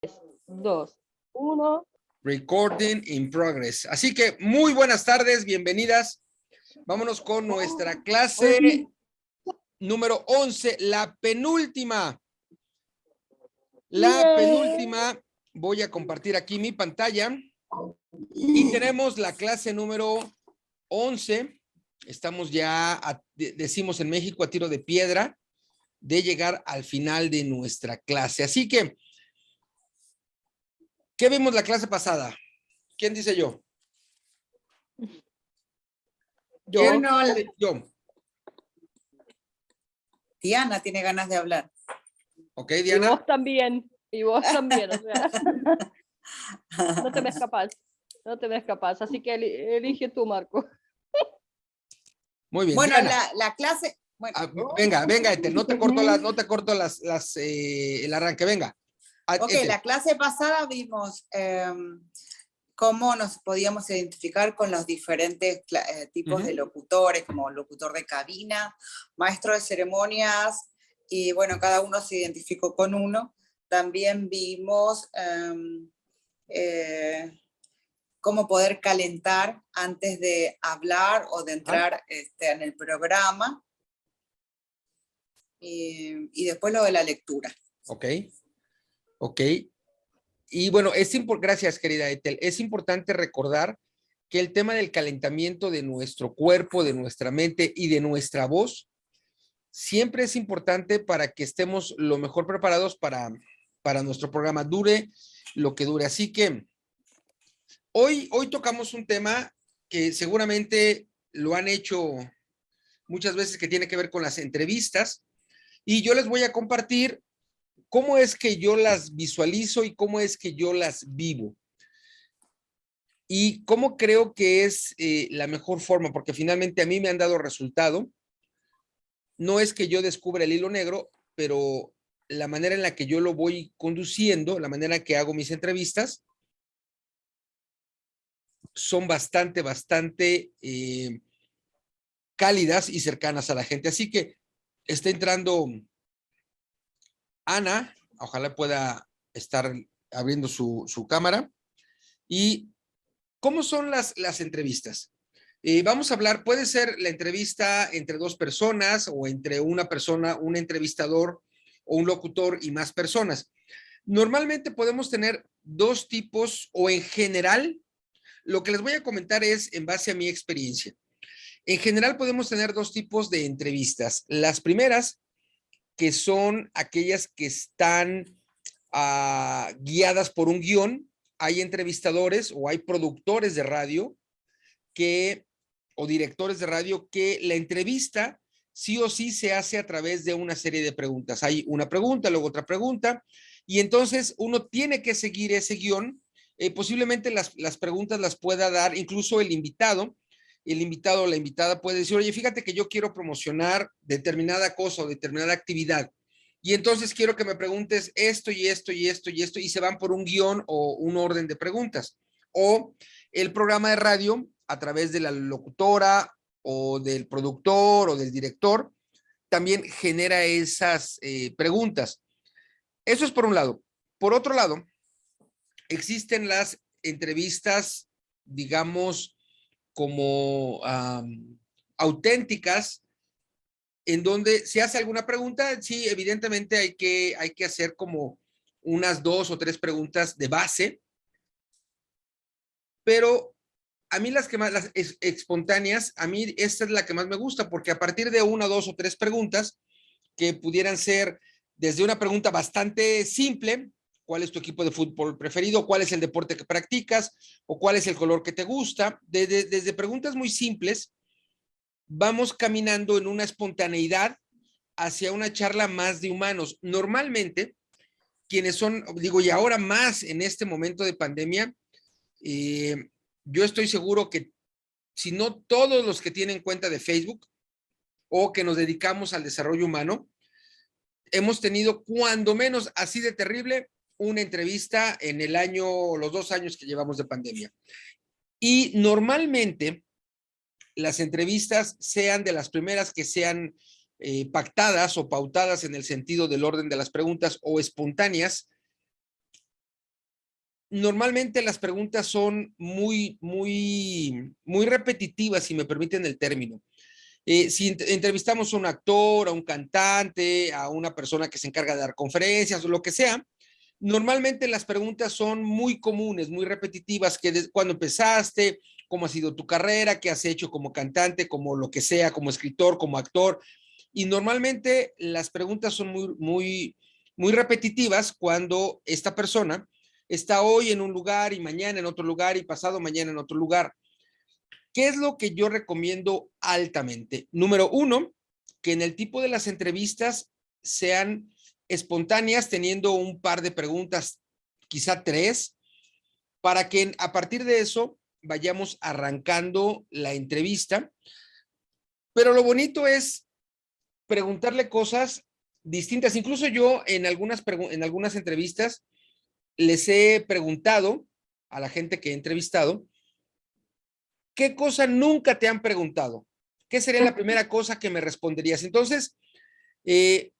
2, 1. Recording in progress. Así que muy buenas tardes, bienvenidas. Vámonos con nuestra clase número 11, la penúltima. La penúltima. Voy a compartir aquí mi pantalla. Y tenemos la clase número 11. Estamos ya, decimos en México, a tiro de piedra de llegar al final de nuestra clase. Así que, ¿qué vimos la clase pasada? ¿Quién dice yo? Yo. Diana tiene ganas de hablar. Ok, Diana. Y vos también, o sea. No te me escapas. Así que elige tú, Marco. Muy bien. Bueno, Diana. la clase. Bueno. Venga, Ethel, no te corto el arranque, venga. Ok, Ethel. la clase pasada vimos cómo nos podíamos identificar con los diferentes tipos de locutores, como locutor de cabina, maestro de ceremonias, y bueno, cada uno se identificó con uno. También vimos cómo poder calentar antes de hablar o de entrar en el programa. Y después lo de la lectura. Ok. Y bueno, gracias, querida Ethel. Es importante recordar que el tema del calentamiento de nuestro cuerpo, de nuestra mente y de nuestra voz siempre es importante para que estemos lo mejor preparados para nuestro programa, dure lo que dure. Así que hoy tocamos un tema que seguramente lo han hecho muchas veces, que tiene que ver con las entrevistas, y yo les voy a compartir cómo es que yo las visualizo y cómo es que yo las vivo. Y cómo creo que es la mejor forma, porque finalmente a mí me han dado resultado. No es que yo descubra el hilo negro, pero la manera en la que yo lo voy conduciendo, la manera en que hago mis entrevistas, son bastante cálidas y cercanas a la gente. Así que está entrando Ana, ojalá pueda estar abriendo su cámara. ¿Y cómo son las entrevistas? Vamos a hablar, puede ser la entrevista entre dos personas o entre una persona, un entrevistador o un locutor y más personas. Normalmente podemos tener dos tipos, o en general, lo que les voy a comentar es en base a mi experiencia. En general podemos tener dos tipos de entrevistas. Las primeras, que son aquellas que están guiadas por un guión. Hay entrevistadores o hay productores de radio o directores de radio que la entrevista sí o sí se hace a través de una serie de preguntas. Hay una pregunta, luego otra pregunta, y entonces uno tiene que seguir ese guión. Posiblemente las preguntas las pueda dar incluso el invitado. El invitado o la invitada puede decir, oye, fíjate que yo quiero promocionar determinada cosa o determinada actividad, y entonces quiero que me preguntes esto y esto y esto y esto, y se van por un guión o un orden de preguntas. O el programa de radio, a través de la locutora o del productor o del director, también genera esas preguntas. Eso es por un lado. Por otro lado, existen las entrevistas, digamos, como auténticas, en donde se hace alguna pregunta. Sí, evidentemente hay que hacer como unas 2 o 3 preguntas de base, pero a mí las espontáneas, a mí esta es la que más me gusta, porque a partir de 1, 2 o 3 preguntas, que pudieran ser desde una pregunta bastante simple: ¿cuál es tu equipo de fútbol preferido? ¿Cuál es el deporte que practicas? ¿O cuál es el color que te gusta? Desde preguntas muy simples, vamos caminando en una espontaneidad hacia una charla más de humanos. Normalmente, quienes son, digo, y ahora más en este momento de pandemia, yo estoy seguro que si no todos los que tienen cuenta de Facebook o que nos dedicamos al desarrollo humano, hemos tenido cuando menos así de terrible una entrevista en el año, los 2 años que llevamos de pandemia. Y normalmente las entrevistas, sean de las primeras que sean pactadas o pautadas en el sentido del orden de las preguntas, o espontáneas, normalmente las preguntas son muy repetitivas, si me permiten el término. Si entrevistamos a un actor, a un cantante, a una persona que se encarga de dar conferencias o lo que sea, normalmente las preguntas son muy comunes, muy repetitivas, que cuando empezaste, cómo ha sido tu carrera, qué has hecho como cantante, como lo que sea, como escritor, como actor. Y normalmente las preguntas son muy repetitivas cuando esta persona está hoy en un lugar y mañana en otro lugar y pasado mañana en otro lugar. ¿Qué es lo que yo recomiendo altamente? Número uno, que en el tipo de las entrevistas sean espontáneas, teniendo un par de preguntas, quizá tres, para que a partir de eso vayamos arrancando la entrevista. Pero lo bonito es preguntarle cosas distintas. Incluso yo en algunas entrevistas les he preguntado a la gente que he entrevistado, ¿qué cosa nunca te han preguntado? ¿Qué sería la primera cosa que me responderías? Entonces,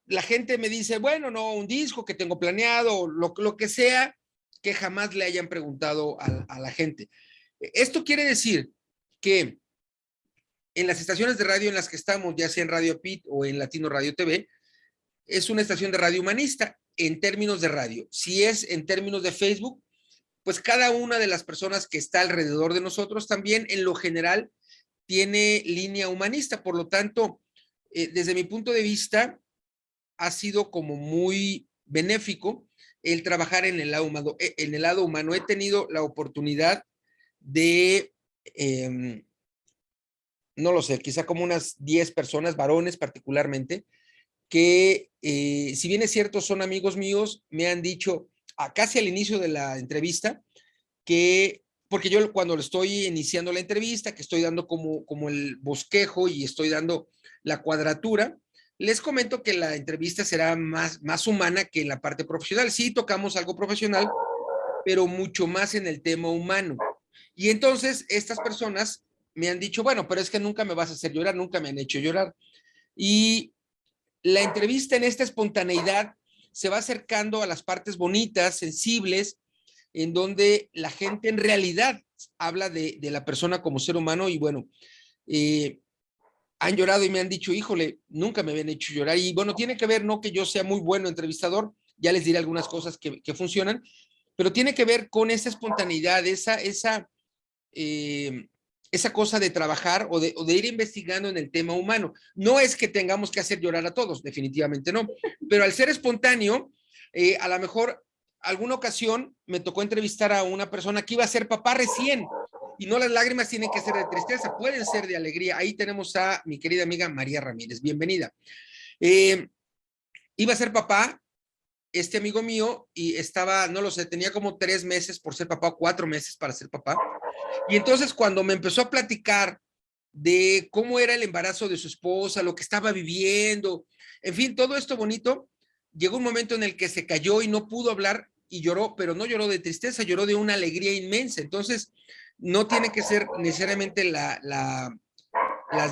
la gente me dice, bueno, no, un disco que tengo planeado, lo que sea que jamás le hayan preguntado a la gente. Esto quiere decir que en las estaciones de radio en las que estamos, ya sea en Radio Pit o en Latino Radio TV, es una estación de radio humanista en términos de radio. Si es en términos de Facebook, pues cada una de las personas que está alrededor de nosotros también en lo general tiene línea humanista. Por lo tanto, desde mi punto de vista, ha sido como muy benéfico el trabajar en el lado humano. En el lado humano he tenido la oportunidad de, no lo sé, quizá como unas 10 personas, varones particularmente, que si bien es cierto son amigos míos, me han dicho casi al inicio de la entrevista que, porque yo cuando le estoy iniciando la entrevista, que estoy dando como el bosquejo y estoy dando la cuadratura, les comento que la entrevista será más humana que en la parte profesional. Sí tocamos algo profesional, pero mucho más en el tema humano. Y entonces estas personas me han dicho, bueno, pero es que nunca me vas a hacer llorar, nunca me han hecho llorar. Y la entrevista en esta espontaneidad se va acercando a las partes bonitas, sensibles, en donde la gente en realidad habla de la persona como ser humano y bueno, han llorado y me han dicho, híjole, nunca me habían hecho llorar. Y bueno, tiene que ver, no que yo sea muy bueno entrevistador, ya les diré algunas cosas que funcionan, pero tiene que ver con esa espontaneidad, esa cosa de trabajar o de ir investigando en el tema humano. No es que tengamos que hacer llorar a todos, definitivamente no, pero al ser espontáneo, a lo mejor alguna ocasión me tocó entrevistar a una persona que iba a ser papá recién y no las lágrimas tienen que ser de tristeza, pueden ser de alegría. Ahí tenemos a mi querida amiga María Ramírez, bienvenida. Iba a ser papá este amigo mío y estaba, no lo sé, tenía como 3 meses por ser papá, 4 meses para ser papá. Y entonces cuando me empezó a platicar de cómo era el embarazo de su esposa, lo que estaba viviendo, en fin, todo esto bonito, llegó un momento en el que se cayó y no pudo hablar y lloró, pero no lloró de tristeza, lloró de una alegría inmensa. Entonces, no tiene que ser necesariamente las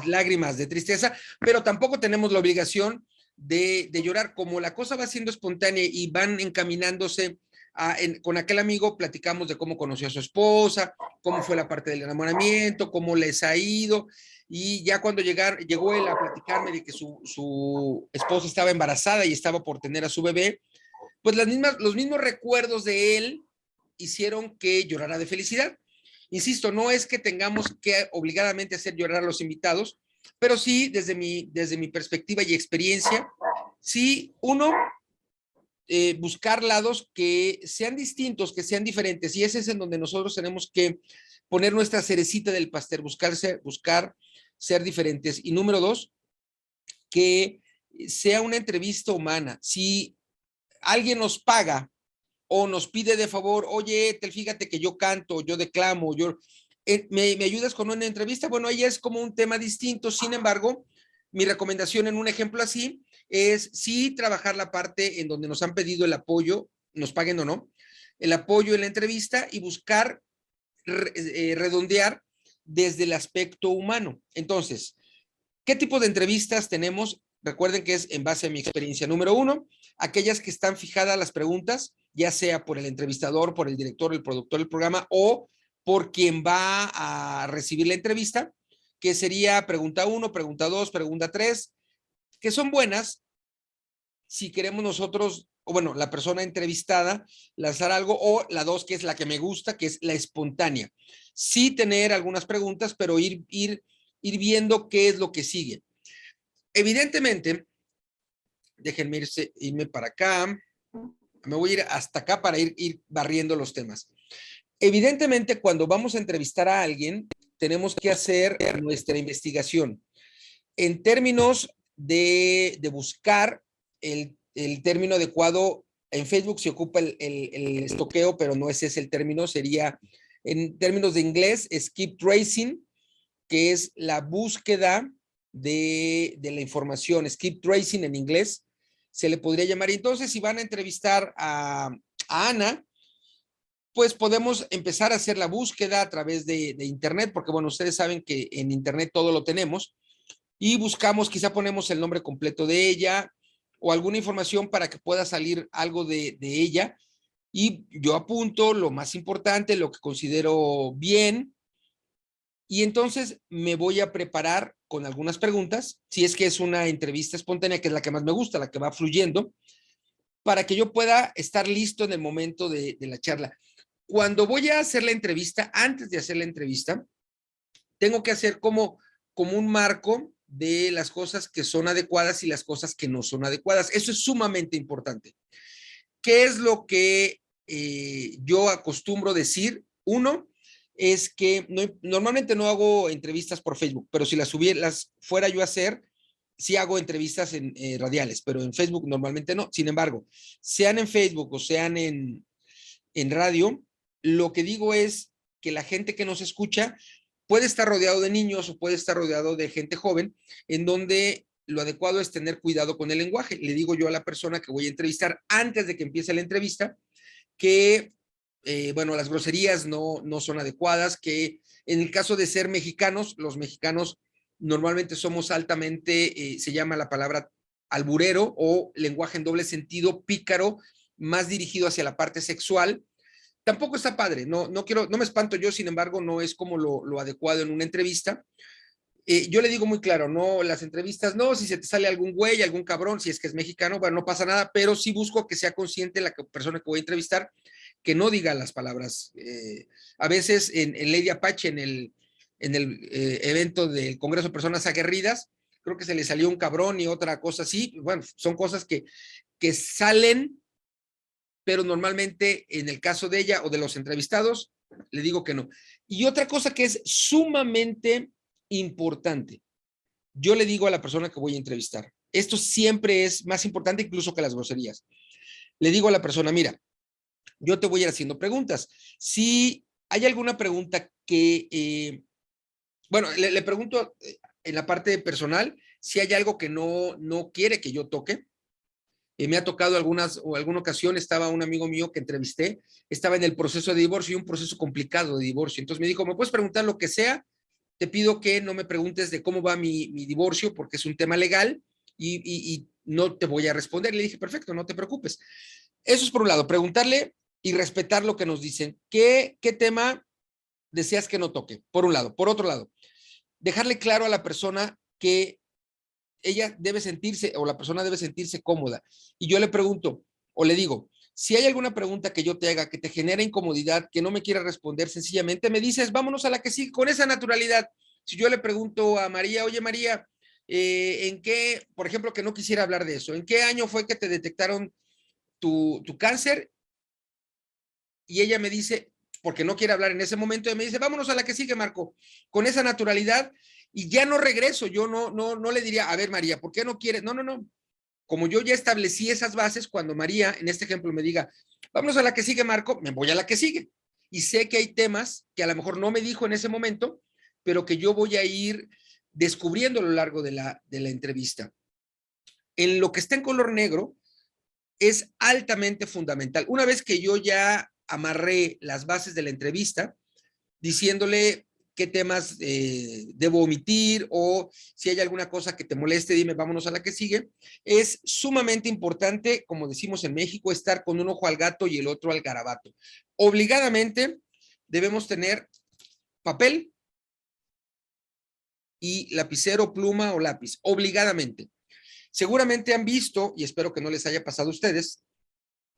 lágrimas de tristeza, pero tampoco tenemos la obligación de llorar. Como la cosa va siendo espontánea y van encaminándose con aquel amigo, platicamos de cómo conoció a su esposa, cómo fue la parte del enamoramiento, cómo les ha ido, y ya cuando llegó él a platicarme de que su esposa estaba embarazada y estaba por tener a su bebé, pues los mismos recuerdos de él hicieron que llorara de felicidad. Insisto, no es que tengamos que obligadamente hacer llorar a los invitados, pero sí, desde mi perspectiva y experiencia, sí, uno, buscar lados que sean distintos, que sean diferentes, y ese es en donde nosotros tenemos que poner nuestra cerecita del pastel, buscar ser diferentes. Y número 2, que sea una entrevista humana. Si alguien nos paga o nos pide de favor, oye, fíjate que yo canto, yo declamo, ¿me ayudas con una entrevista? Bueno, ahí es como un tema distinto. Sin embargo, mi recomendación en un ejemplo así es sí trabajar la parte en donde nos han pedido el apoyo, nos paguen o no, el apoyo en la entrevista y buscar redondear desde el aspecto humano. Entonces, ¿qué tipo de entrevistas tenemos? Recuerden que es en base a mi experiencia. Número 1, aquellas que están fijadas las preguntas ya sea por el entrevistador, por el director, el productor del programa o por quien va a recibir la entrevista, que sería pregunta 1, pregunta 2, pregunta 3, que son buenas si queremos nosotros, o bueno, la persona entrevistada, lanzar algo, o la 2, que es la que me gusta, que es la espontánea. Sí tener algunas preguntas, pero ir viendo qué es lo que sigue. Evidentemente, déjenme irme para acá, me voy a ir hasta acá para ir barriendo los temas. Evidentemente, cuando vamos a entrevistar a alguien, tenemos que hacer nuestra investigación. En términos de buscar el término adecuado, en Facebook se ocupa el estoqueo, pero no ese es el término, sería en términos de inglés, skip tracing, que es la búsqueda de la información, skip tracing en inglés, se le podría llamar. Y entonces, si van a entrevistar a Ana, pues podemos empezar a hacer la búsqueda a través de internet, porque bueno, ustedes saben que en internet todo lo tenemos, y buscamos, quizá ponemos el nombre completo de ella o alguna información para que pueda salir algo de ella, y yo apunto lo más importante, lo que considero bien, y entonces me voy a preparar con algunas preguntas, si es que es una entrevista espontánea, que es la que más me gusta, la que va fluyendo, para que yo pueda estar listo en el momento de la charla. Cuando voy a hacer la entrevista, antes de hacer la entrevista, tengo que hacer como un marco de las cosas que son adecuadas y las cosas que no son adecuadas. Eso es sumamente importante. ¿Qué es lo que yo acostumbro decir? Uno, es que normalmente no hago entrevistas por Facebook, pero si las fuera yo a hacer, sí hago entrevistas radiales, pero en Facebook normalmente no. Sin embargo, sean en Facebook o sean en radio, lo que digo es que la gente que nos escucha puede estar rodeado de niños o puede estar rodeado de gente joven, en donde lo adecuado es tener cuidado con el lenguaje. Le digo yo a la persona que voy a entrevistar antes de que empiece la entrevista que, bueno, las groserías no son adecuadas, que en el caso de ser mexicanos, los mexicanos normalmente somos altamente, se llama la palabra alburero o lenguaje en doble sentido, pícaro, más dirigido hacia la parte sexual. Tampoco está padre, no me espanto yo, sin embargo, no es como lo adecuado en una entrevista. Yo le digo muy claro, no, las entrevistas, no, si se te sale algún güey, algún cabrón, si es que es mexicano, bueno, no pasa nada, pero sí busco que sea consciente la persona que voy a entrevistar, que no diga las palabras. A veces en Lady Apache, en el evento del Congreso de Personas Aguerridas, creo que se le salió un cabrón y otra cosa así. Bueno, son cosas que salen, pero normalmente en el caso de ella o de los entrevistados, le digo que no. Y otra cosa que es sumamente importante, yo le digo a la persona que voy a entrevistar, esto siempre es más importante incluso que las groserías. Le digo a la persona, mira, yo te voy a ir haciendo preguntas. Si hay alguna pregunta que, bueno, le pregunto en la parte personal, si hay algo que no quiere que yo toque. Me ha tocado alguna ocasión, estaba un amigo mío que entrevisté, estaba en el proceso de divorcio y un proceso complicado de divorcio. Entonces me dijo, ¿me puedes preguntar lo que sea? Te pido que no me preguntes de cómo va mi divorcio porque es un tema legal y no te voy a responder. Le dije, perfecto, no te preocupes. Eso es por un lado, preguntarle y respetar lo que nos dicen. ¿Qué tema deseas que no toque? Por un lado. Por otro lado, dejarle claro a la persona que ella debe sentirse, o la persona debe sentirse cómoda. Y yo le pregunto, o le digo, si hay alguna pregunta que yo te haga que te genere incomodidad, que no me quiera responder, sencillamente me dices, vámonos a la que sigue, con esa naturalidad. Si yo le pregunto a María, oye María, ¿en qué, por ejemplo, que no quisiera hablar de eso, ¿en qué año fue que te detectaron tu cáncer? Y ella me dice, porque no quiere hablar en ese momento, y me dice, vámonos a la que sigue, Marco, con esa naturalidad, y ya no regreso. Yo no le diría, a ver, María, ¿por qué no quieres? No. Como yo ya establecí esas bases, cuando María, en este ejemplo, me diga, vámonos a la que sigue, Marco, me voy a la que sigue. Y sé que hay temas que a lo mejor no me dijo en ese momento, pero que yo voy a ir descubriendo a lo largo de la entrevista. En lo que está en color negro, es altamente fundamental. Una vez que yo ya amarré las bases de la entrevista, diciéndole qué temas debo omitir, o si hay alguna cosa que te moleste, dime, vámonos a la que sigue. Es sumamente importante, como decimos en México, estar con un ojo al gato y el otro al garabato. Obligadamente debemos tener papel y lapicero, pluma o lápiz, obligadamente. Seguramente han visto, y espero que no les haya pasado a ustedes,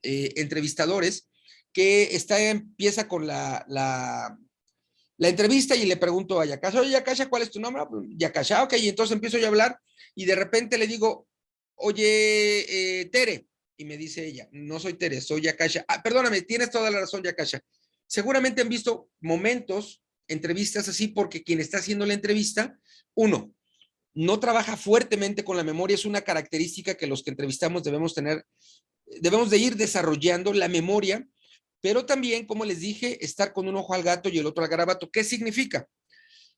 entrevistadores que empieza con la entrevista y le pregunto a Yakasha, oye Yakasha, ¿cuál es tu nombre? Yakasha, ok, y entonces empiezo yo a hablar y de repente le digo, oye, Tere, y me dice ella, no soy Tere, soy Yakasha. Ah, perdóname, tienes toda la razón, Yakasha. Seguramente han visto momentos, entrevistas así, porque quien está haciendo la entrevista, uno, no trabaja fuertemente con la memoria, es una característica que los que entrevistamos debemos tener, debemos de ir desarrollando la memoria, pero también, como les dije, estar con un ojo al gato y el otro al garabato. ¿Qué significa?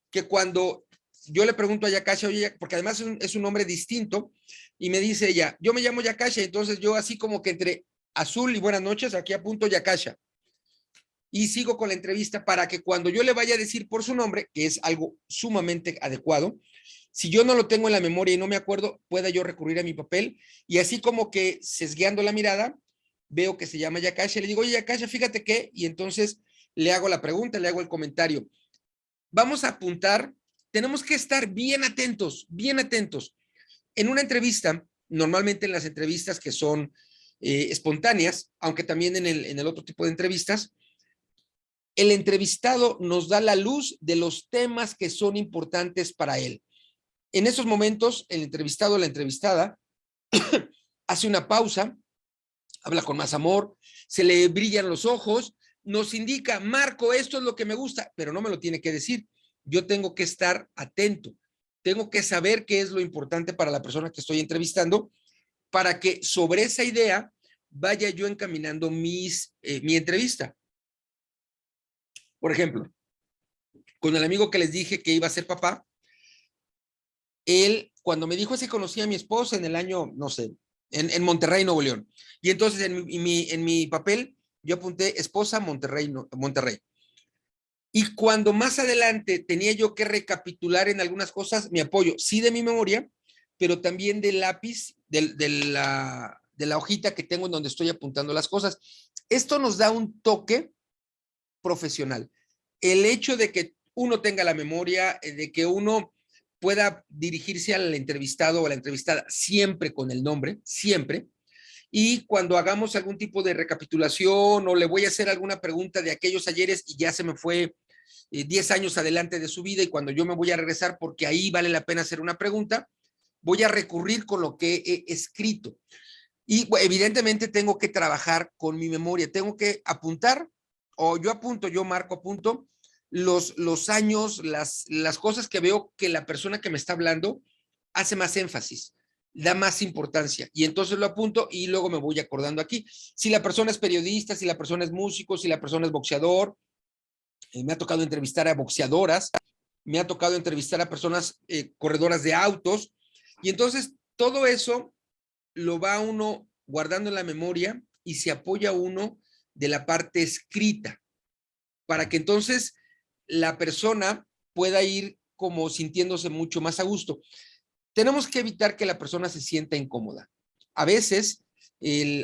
Que cuando yo le pregunto a Yakasha, oye, porque además es un nombre distinto, y me dice ella, yo me llamo Yakasha, entonces yo así como que entre azul y buenas noches, aquí apunto Yakasha. Y sigo con la entrevista para que cuando yo le vaya a decir por su nombre, que es algo sumamente adecuado, si yo no lo tengo en la memoria y no me acuerdo, pueda yo recurrir a mi papel y así como que sesgueando la mirada, veo que se llama Yakasha, le digo, oye Yakasha, fíjate qué, y entonces le hago la pregunta, le hago el comentario. Vamos a apuntar, tenemos que estar bien atentos, bien atentos. En una entrevista, normalmente en las entrevistas que son espontáneas, aunque también en el otro tipo de entrevistas, el entrevistado nos da la luz de los temas que son importantes para él. En esos momentos, el entrevistado o la entrevistada hace una pausa, habla con más amor, se le brillan los ojos, nos indica, Marco, esto es lo que me gusta, pero no me lo tiene que decir. Yo tengo que estar atento, tengo que saber qué es lo importante para la persona que estoy entrevistando, para que sobre esa idea vaya yo encaminando mi entrevista. Por ejemplo, con el amigo que les dije que iba a ser papá, él, cuando me dijo, conocía a mi esposa en el año, no sé, en Monterrey, Nuevo León. Y entonces en mi papel yo apunté esposa Monterrey. Y cuando más adelante tenía yo que recapitular en algunas cosas, mi apoyo, sí de mi memoria, pero también del lápiz, de la hojita que tengo en donde estoy apuntando las cosas. Esto nos da un toque profesional. El hecho de que uno tenga la memoria, de que uno pueda dirigirse al entrevistado o a la entrevistada siempre con el nombre, siempre, y cuando hagamos algún tipo de recapitulación o le voy a hacer alguna pregunta de aquellos ayeres y ya se me fue 10 años adelante de su vida y cuando yo me voy a regresar porque ahí vale la pena hacer una pregunta, voy a recurrir con lo que he escrito. Y bueno, evidentemente tengo que trabajar con mi memoria, tengo que apuntar, o yo apunto, yo marco, apunto los años, las cosas que veo que la persona que me está hablando hace más énfasis, da más importancia. Y entonces lo apunto y luego me voy acordando aquí. Si la persona es periodista, si la persona es músico, si la persona es boxeador, me ha tocado entrevistar a boxeadoras, me ha tocado entrevistar a personas corredoras de autos. Y entonces todo eso lo va uno guardando en la memoria y se apoya uno de la parte escrita para que entonces la persona pueda ir como sintiéndose mucho más a gusto. Tenemos que evitar que la persona se sienta incómoda. A veces,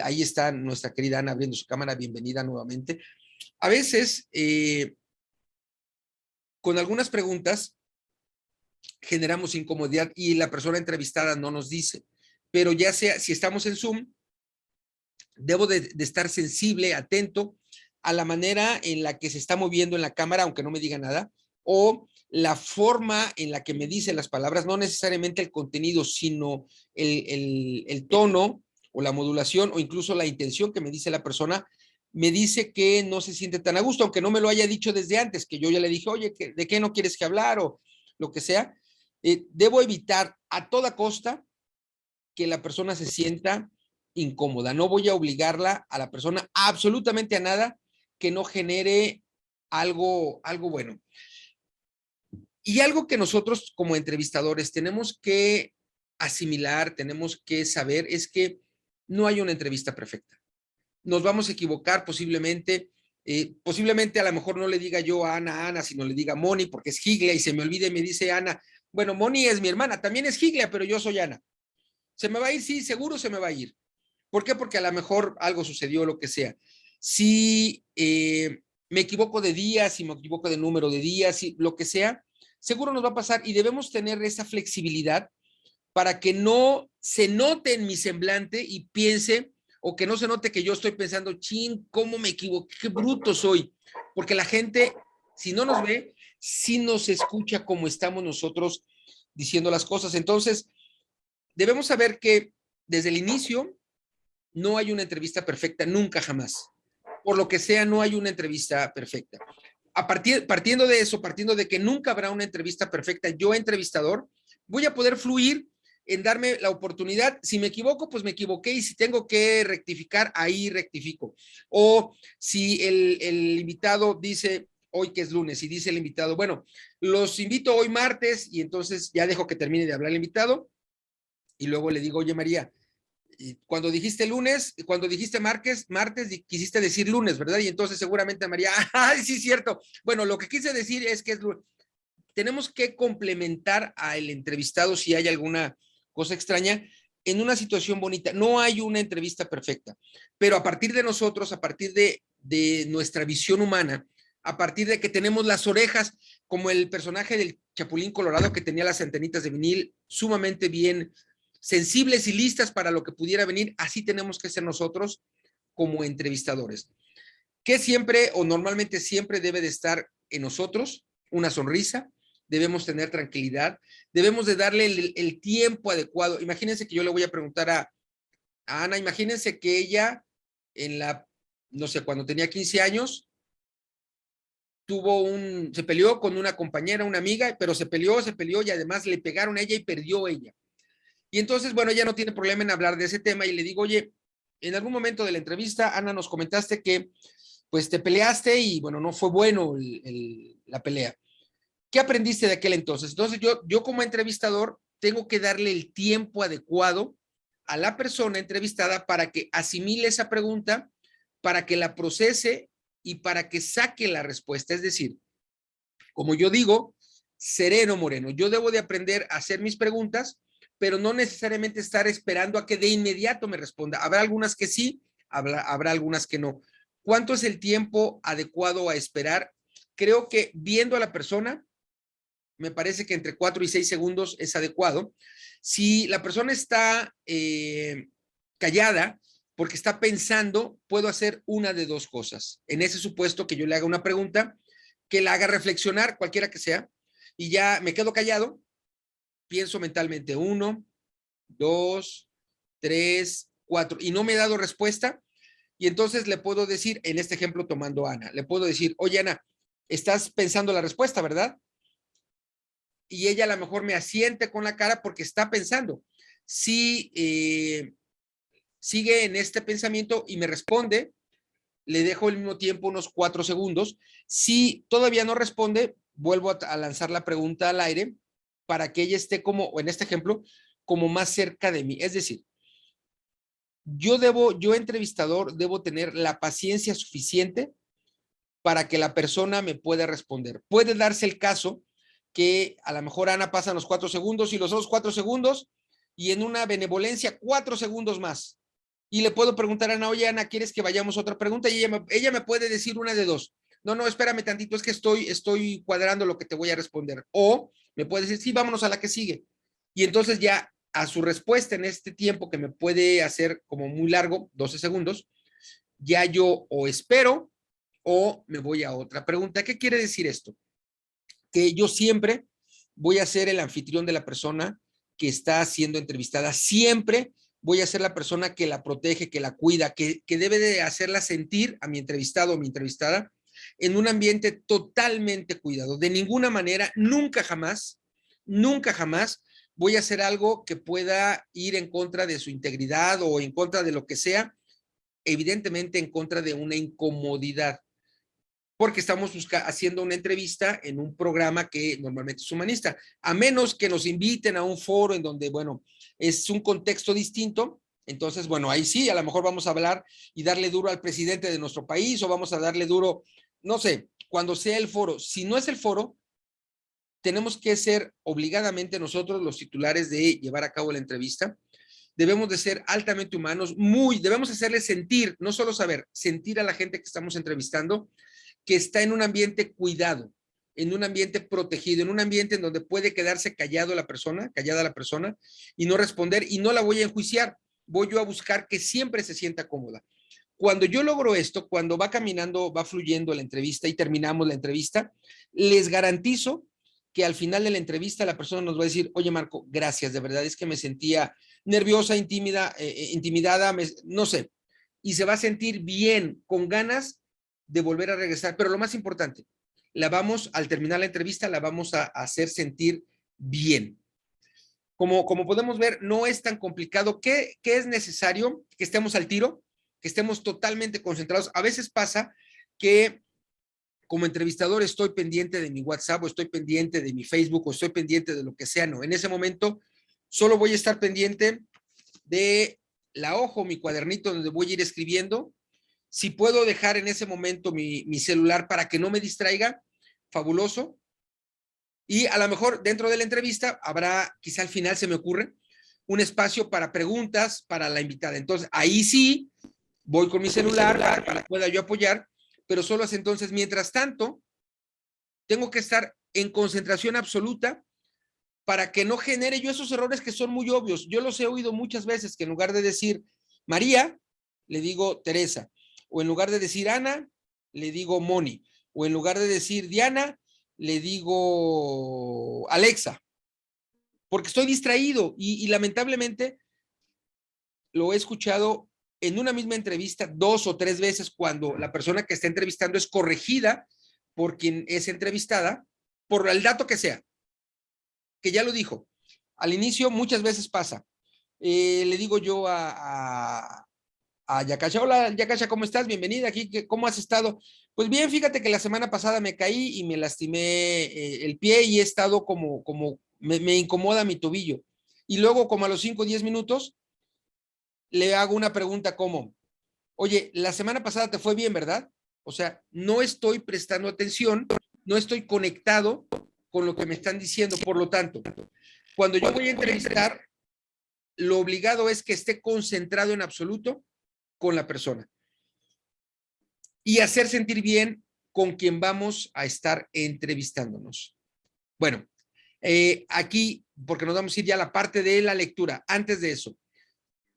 ahí está nuestra querida Ana abriendo su cámara, bienvenida nuevamente. A veces, con algunas preguntas, generamos incomodidad y la persona entrevistada no nos dice, pero ya sea, si estamos en Zoom, debo de estar sensible, atento a la manera en la que se está moviendo en la cámara, aunque no me diga nada, o la forma en la que me dice las palabras, no necesariamente el contenido, sino el tono o la modulación o incluso la intención que me dice la persona, me dice que no se siente tan a gusto, aunque no me lo haya dicho desde antes, que yo ya le dije, oye, ¿de qué no quieres que hablar? O lo que sea. Debo evitar a toda costa que la persona se sienta incómoda. No voy a obligarla a la persona absolutamente a nada que no genere algo bueno. Y algo que nosotros como entrevistadores tenemos que asimilar, tenemos que saber, es que no hay una entrevista perfecta. Nos vamos a equivocar posiblemente Posiblemente a lo mejor no le diga yo a Ana, sino le diga Moni, porque es Giglia, y se me olvide y me dice Ana, bueno, Moni es mi hermana, también es Giglia, pero yo soy Ana. ¿Se me va a ir? Sí, seguro se me va a ir. ¿Por qué? Porque a lo mejor algo sucedió, lo que sea. Si me equivoco de días, si me equivoco de número de días, si, lo que sea, seguro nos va a pasar y debemos tener esa flexibilidad para que no se note en mi semblante y piense, o que no se note que yo estoy pensando, chin, ¿cómo me equivoqué? Qué bruto soy. Porque la gente, si no nos ve, sí nos escucha como estamos nosotros diciendo las cosas. Entonces, debemos saber que desde el inicio no hay una entrevista perfecta, nunca jamás. Por lo que sea, no hay una entrevista perfecta. Partiendo de eso, partiendo de que nunca habrá una entrevista perfecta, yo entrevistador, voy a poder fluir en darme la oportunidad. Si me equivoco, pues me equivoqué, y si tengo que rectificar, ahí rectifico. O si el invitado dice, hoy que es lunes, y dice el invitado, bueno, los invito hoy martes, y entonces ya dejo que termine de hablar el invitado, y luego le digo, oye María, cuando dijiste lunes, cuando dijiste martes, quisiste decir lunes, ¿verdad? Y entonces seguramente María, ¡ay, sí, cierto! Bueno, lo que quise decir es que es lunes. Tenemos que complementar al entrevistado si hay alguna cosa extraña en una situación bonita. No hay una entrevista perfecta, pero a partir de nosotros, a partir de nuestra visión humana, a partir de que tenemos las orejas, como el personaje del Chapulín Colorado que tenía las antenitas de vinil sumamente bien sensibles y listas para lo que pudiera venir, así tenemos que ser nosotros como entrevistadores. Que siempre o normalmente siempre debe de estar en nosotros una sonrisa, debemos tener tranquilidad, debemos de darle el tiempo adecuado. Imagínense que yo le voy a preguntar a Ana, imagínense que ella no sé, cuando tenía 15 años, se peleó con una compañera, una amiga, pero se peleó y además le pegaron a ella y perdió ella. Y entonces, bueno, ella no tiene problema en hablar de ese tema y le digo, oye, en algún momento de la entrevista, Ana, nos comentaste que pues te peleaste y bueno, no fue bueno la pelea. ¿Qué aprendiste de aquel entonces? Entonces yo como entrevistador tengo que darle el tiempo adecuado a la persona entrevistada para que asimile esa pregunta, para que la procese y para que saque la respuesta. Es decir, como yo digo, sereno moreno, yo debo de aprender a hacer mis preguntas, pero no necesariamente estar esperando a que de inmediato me responda. Habrá algunas que sí, habrá algunas que no. ¿Cuánto es el tiempo adecuado a esperar? Creo que viendo a la persona, me parece que entre 4 y 6 segundos es adecuado. Si la persona está callada porque está pensando, puedo hacer una de dos cosas. En ese supuesto que yo le haga una pregunta, que la haga reflexionar, cualquiera que sea, y ya me quedo callado, pienso mentalmente 1, 2, 3, 4, y no me he dado respuesta, y entonces le puedo decir, en este ejemplo tomando a Ana, le puedo decir, oye Ana, estás pensando la respuesta, ¿verdad? Y ella a lo mejor me asiente con la cara porque está pensando. Si sigue en este pensamiento y me responde, le dejo al mismo tiempo unos 4 segundos. Si todavía no responde, vuelvo a lanzar la pregunta al aire para que ella esté como, o en este ejemplo, como más cerca de mí. Es decir, yo entrevistador, debo tener la paciencia suficiente para que la persona me pueda responder. Puede darse el caso que a lo mejor Ana pasan los 4 segundos y los otros 4 segundos y en una benevolencia 4 segundos más. Y le puedo preguntar a Ana, oye Ana, ¿quieres que vayamos a otra pregunta? Y ella me puede decir una de dos. No, espérame tantito, es que estoy cuadrando lo que te voy a responder. O me puede decir, sí, vámonos a la que sigue. Y entonces ya a su respuesta en este tiempo que me puede hacer como muy largo, 12 segundos, ya yo o espero o me voy a otra pregunta. ¿Qué quiere decir esto? Que yo siempre voy a ser el anfitrión de la persona que está siendo entrevistada. Siempre voy a ser la persona que la protege, que la cuida, que debe de hacerla sentir a mi entrevistado o mi entrevistada en un ambiente totalmente cuidado. De ninguna manera, nunca jamás voy a hacer algo que pueda ir en contra de su integridad o en contra de lo que sea, evidentemente en contra de una incomodidad, porque estamos haciendo una entrevista en un programa que normalmente es humanista, a menos que nos inviten a un foro en donde, bueno, es un contexto distinto, Entonces, bueno, ahí sí, a lo mejor vamos a hablar y darle duro al presidente de nuestro país o vamos a darle duro, no sé, cuando sea el foro. Si no es el foro, tenemos que ser obligadamente nosotros los titulares de llevar a cabo la entrevista. Debemos de ser altamente humanos, debemos hacerle sentir, no solo saber, sentir a la gente que estamos entrevistando, que está en un ambiente cuidado, en un ambiente protegido, en un ambiente en donde puede quedarse callada la persona, y no responder, y no la voy a enjuiciar. Voy yo a buscar que siempre se sienta cómoda. Cuando yo logro esto, cuando va caminando, va fluyendo la entrevista y terminamos la entrevista, les garantizo que al final de la entrevista la persona nos va a decir, oye Marco, gracias, de verdad es que me sentía nerviosa, intimidada, no sé, y se va a sentir bien, con ganas de volver a regresar. Pero lo más importante, al terminar la entrevista, la vamos a hacer sentir bien. Como podemos ver, no es tan complicado. ¿Qué es necesario? Que estemos al tiro, que estemos totalmente concentrados. A veces pasa que como entrevistador estoy pendiente de mi WhatsApp o estoy pendiente de mi Facebook o estoy pendiente de lo que sea. No, en ese momento solo voy a estar pendiente de la hoja, mi cuadernito donde voy a ir escribiendo. Si puedo dejar en ese momento mi celular para que no me distraiga, fabuloso. Y a lo mejor dentro de la entrevista habrá, quizá al final se me ocurre, un espacio para preguntas para la invitada. Entonces, ahí sí voy con mi celular para que pueda yo apoyar, pero solo es entonces, mientras tanto, tengo que estar en concentración absoluta para que no genere yo esos errores que son muy obvios. Yo los he oído muchas veces, que en lugar de decir María, le digo Teresa, o en lugar de decir Ana, le digo Moni, o en lugar de decir Diana, le digo Alexa, porque estoy distraído y lamentablemente lo he escuchado en una misma entrevista 2 o 3 veces cuando la persona que está entrevistando es corregida por quien es entrevistada, por el dato que sea, que ya lo dijo. Al inicio muchas veces pasa. Le digo yo a Yakasha, hola Yakasha, ¿cómo estás? Bienvenida aquí, ¿cómo has estado? Pues bien, fíjate que la semana pasada me caí y me lastimé el pie y he estado me incomoda mi tobillo. Y luego como a los 5 o 10 minutos le hago una pregunta como, oye, la semana pasada te fue bien, ¿verdad? O sea, no estoy prestando atención, no estoy conectado con lo que me están diciendo. Por lo tanto, cuando yo voy a entrevistar, lo obligado es que esté concentrado en absoluto con la persona y hacer sentir bien con quien vamos a estar entrevistándonos. Bueno, aquí, porque nos vamos a ir ya a la parte de la lectura. Antes de eso,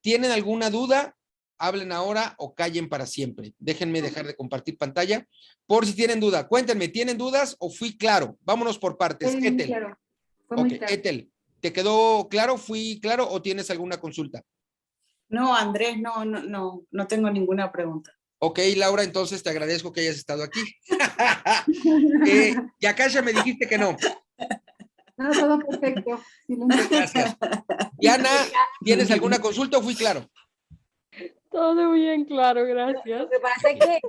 ¿tienen alguna duda? Hablen ahora o callen para siempre. Déjenme dejar de compartir pantalla. Por si tienen duda, cuéntenme, ¿tienen dudas o fui claro? Vámonos por partes. Fue Ethel. claro. Fue muy claro. Ethel, ¿te quedó claro? ¿Fui claro o tienes alguna consulta? No, Andrés, no tengo ninguna pregunta. Ok, Laura, entonces te agradezco que hayas estado aquí. Yakasha, me dijiste que no. No, todo perfecto. Sí, gracias. Diana, ¿tienes alguna consulta o fui claro? Todo bien claro, gracias. Lo que pasa es que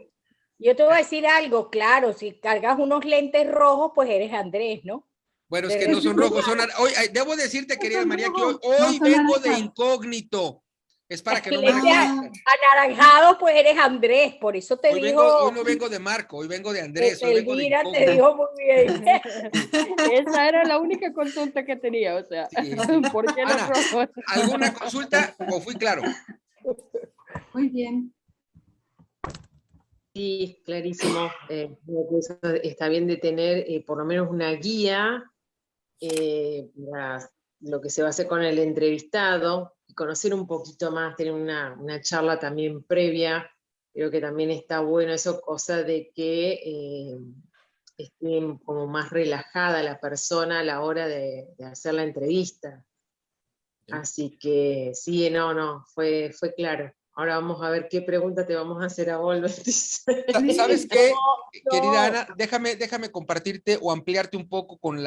yo te voy a decir algo, claro, si cargas unos lentes rojos, pues eres Andrés, ¿no? Bueno, es que no son rojos, hoy, debo decirte, querida María, que hoy vengo de incógnito. Es para que no me reconozcan. Anaranjado, pues eres Andrés, por eso te digo. Hoy no vengo de Marco, hoy vengo de Andrés. Hoy vengo de incógnito. Te dijo muy bien. Esa era la única consulta que tenía, o sea, sí. ¿Por qué los rojos? ¿Alguna consulta o fui claro? Muy bien. Sí, clarísimo. Está bien de tener por lo menos una guía para lo que se va a hacer con el entrevistado y conocer un poquito más, tener una charla también previa. Creo que también está bueno eso, cosa de que esté como más relajada la persona a la hora de hacer la entrevista. Así que sí, fue claro. Ahora vamos a ver qué pregunta te vamos a hacer a vos. ¿Sabes qué, querida Ana? Déjame compartirte o ampliarte un poco con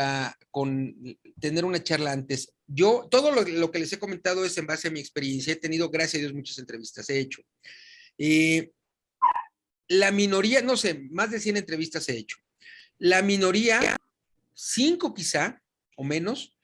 tener una charla antes. Yo, todo lo que les he comentado es en base a mi experiencia. He tenido, gracias a Dios, muchas entrevistas, he hecho. La minoría, no sé, más de 100 entrevistas he hecho. La minoría, 5 quizá, o menos,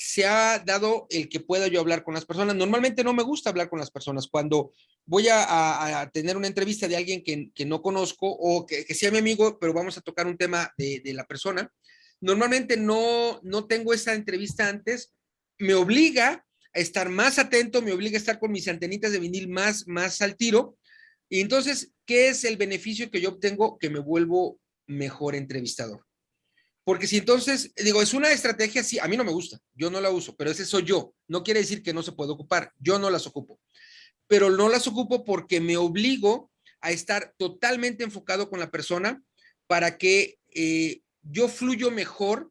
se ha dado el que pueda yo hablar con las personas. Normalmente no me gusta hablar con las personas. Cuando voy a tener una entrevista de alguien que no conozco o que sea mi amigo, pero vamos a tocar un tema de la persona, normalmente no tengo esa entrevista antes. Me obliga a estar más atento, me obliga a estar con mis antenitas de vinil más al tiro. Y entonces, ¿qué es el beneficio que yo obtengo? Que me vuelvo mejor entrevistador. Porque si entonces, digo, es una estrategia, sí, a mí no me gusta, yo no la uso, pero ese soy yo. No quiere decir que no se puede ocupar, yo no las ocupo. Pero no las ocupo porque me obligo a estar totalmente enfocado con la persona para que yo fluyo mejor.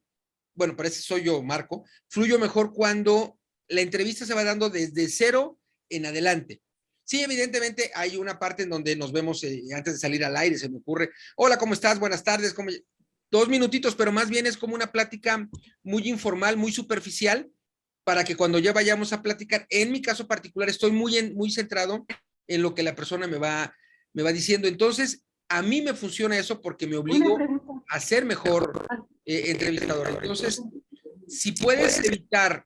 Bueno, para eso soy yo, Marco, fluyo mejor cuando la entrevista se va dando desde cero en adelante. Sí, evidentemente hay una parte en donde nos vemos antes de salir al aire, se me ocurre, hola, ¿cómo estás? Buenas tardes, ¿cómo...? 2 minutitos, pero más bien es como una plática muy informal, muy superficial, para que cuando ya vayamos a platicar, en mi caso particular, estoy muy centrado en lo que la persona me va diciendo. Entonces, a mí me funciona eso porque me obligo a ser mejor entrevistador. Entonces, si puedes evitar